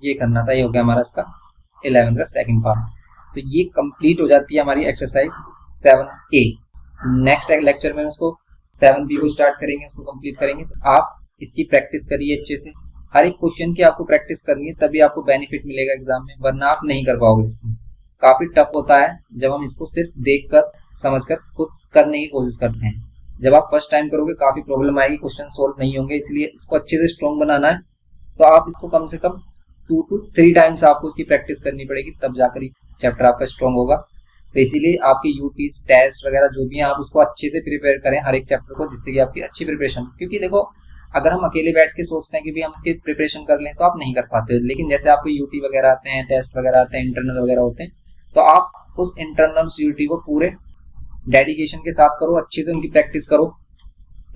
ये करना था, ये हो गया हमारा इसका 11 का सेकंड पार्ट। तो ये कंप्लीट हो जाती है हमारी एक्सरसाइज 7A। नेक्स्ट लेक्चर में उसको 7B को स्टार्ट करेंगे, उसको कंप्लीट करेंगे। तो आप इसकी प्रैक्टिस करिए अच्छे से, हर एक क्वेश्चन की आपको प्रैक्टिस करनी है, तभी आपको बेनिफिट मिलेगा एग्जाम में, वरना आप नहीं कर पाओगे। इसको काफी टफ होता है जब हम इसको सिर्फ देख कर समझ कर खुद करने की कोशिश करते हैं। जब आप फर्स्ट टाइम करोगे काफी प्रॉब्लम आएगी, क्वेश्चन सोल्व नहीं होंगे, इसलिए इसको अच्छे से स्ट्रॉन्ग बनाना है। तो आप इसको कम से कम 2 to 3 टाइम्स आपको इसकी प्रैक्टिस करनी पड़ेगी, तब जाकर चैप्टर आपका स्ट्रॉन्ग होगा। तो इसीलिए आपके यूटीज टेस्ट वगैरह जो भी है, आप उसको अच्छे से प्रिपेयर करें हर एक चैप्टर को, जिससे कि आपकी अच्छी प्रिपरेशन, क्योंकि देखो अगर हम अकेले बैठ के सोचते हैं कि भी हम इसकी प्रिपरेशन कर लें तो आप नहीं कर पाते। लेकिन जैसे आपको यूटी वगैरह आते हैं, टेस्ट वगैरह आते हैं, इंटरनल वगैरह होते हैं, तो आप उस इंटरनल यूटी को पूरे डेडिकेशन के साथ करो, अच्छे से उनकी प्रैक्टिस करो,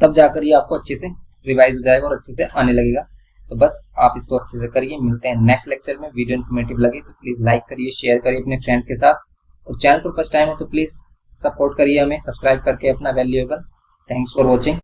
तब जाकर ये आपको अच्छे से रिवाइज हो जाएगा और अच्छे से आने लगेगा। तो बस आप इसको अच्छे से करिए। मिलते हैं नेक्स्ट लेक्चर में। वीडियो इन्फॉर्मेटिव लगे तो प्लीज लाइक करिए, शेयर करिए अपने फ्रेंड के साथ, और चैनल पर फर्स्ट टाइम है तो प्लीज सपोर्ट करिए हमें सब्सक्राइब करके अपना वैल्यूएबल। Thanks for watching.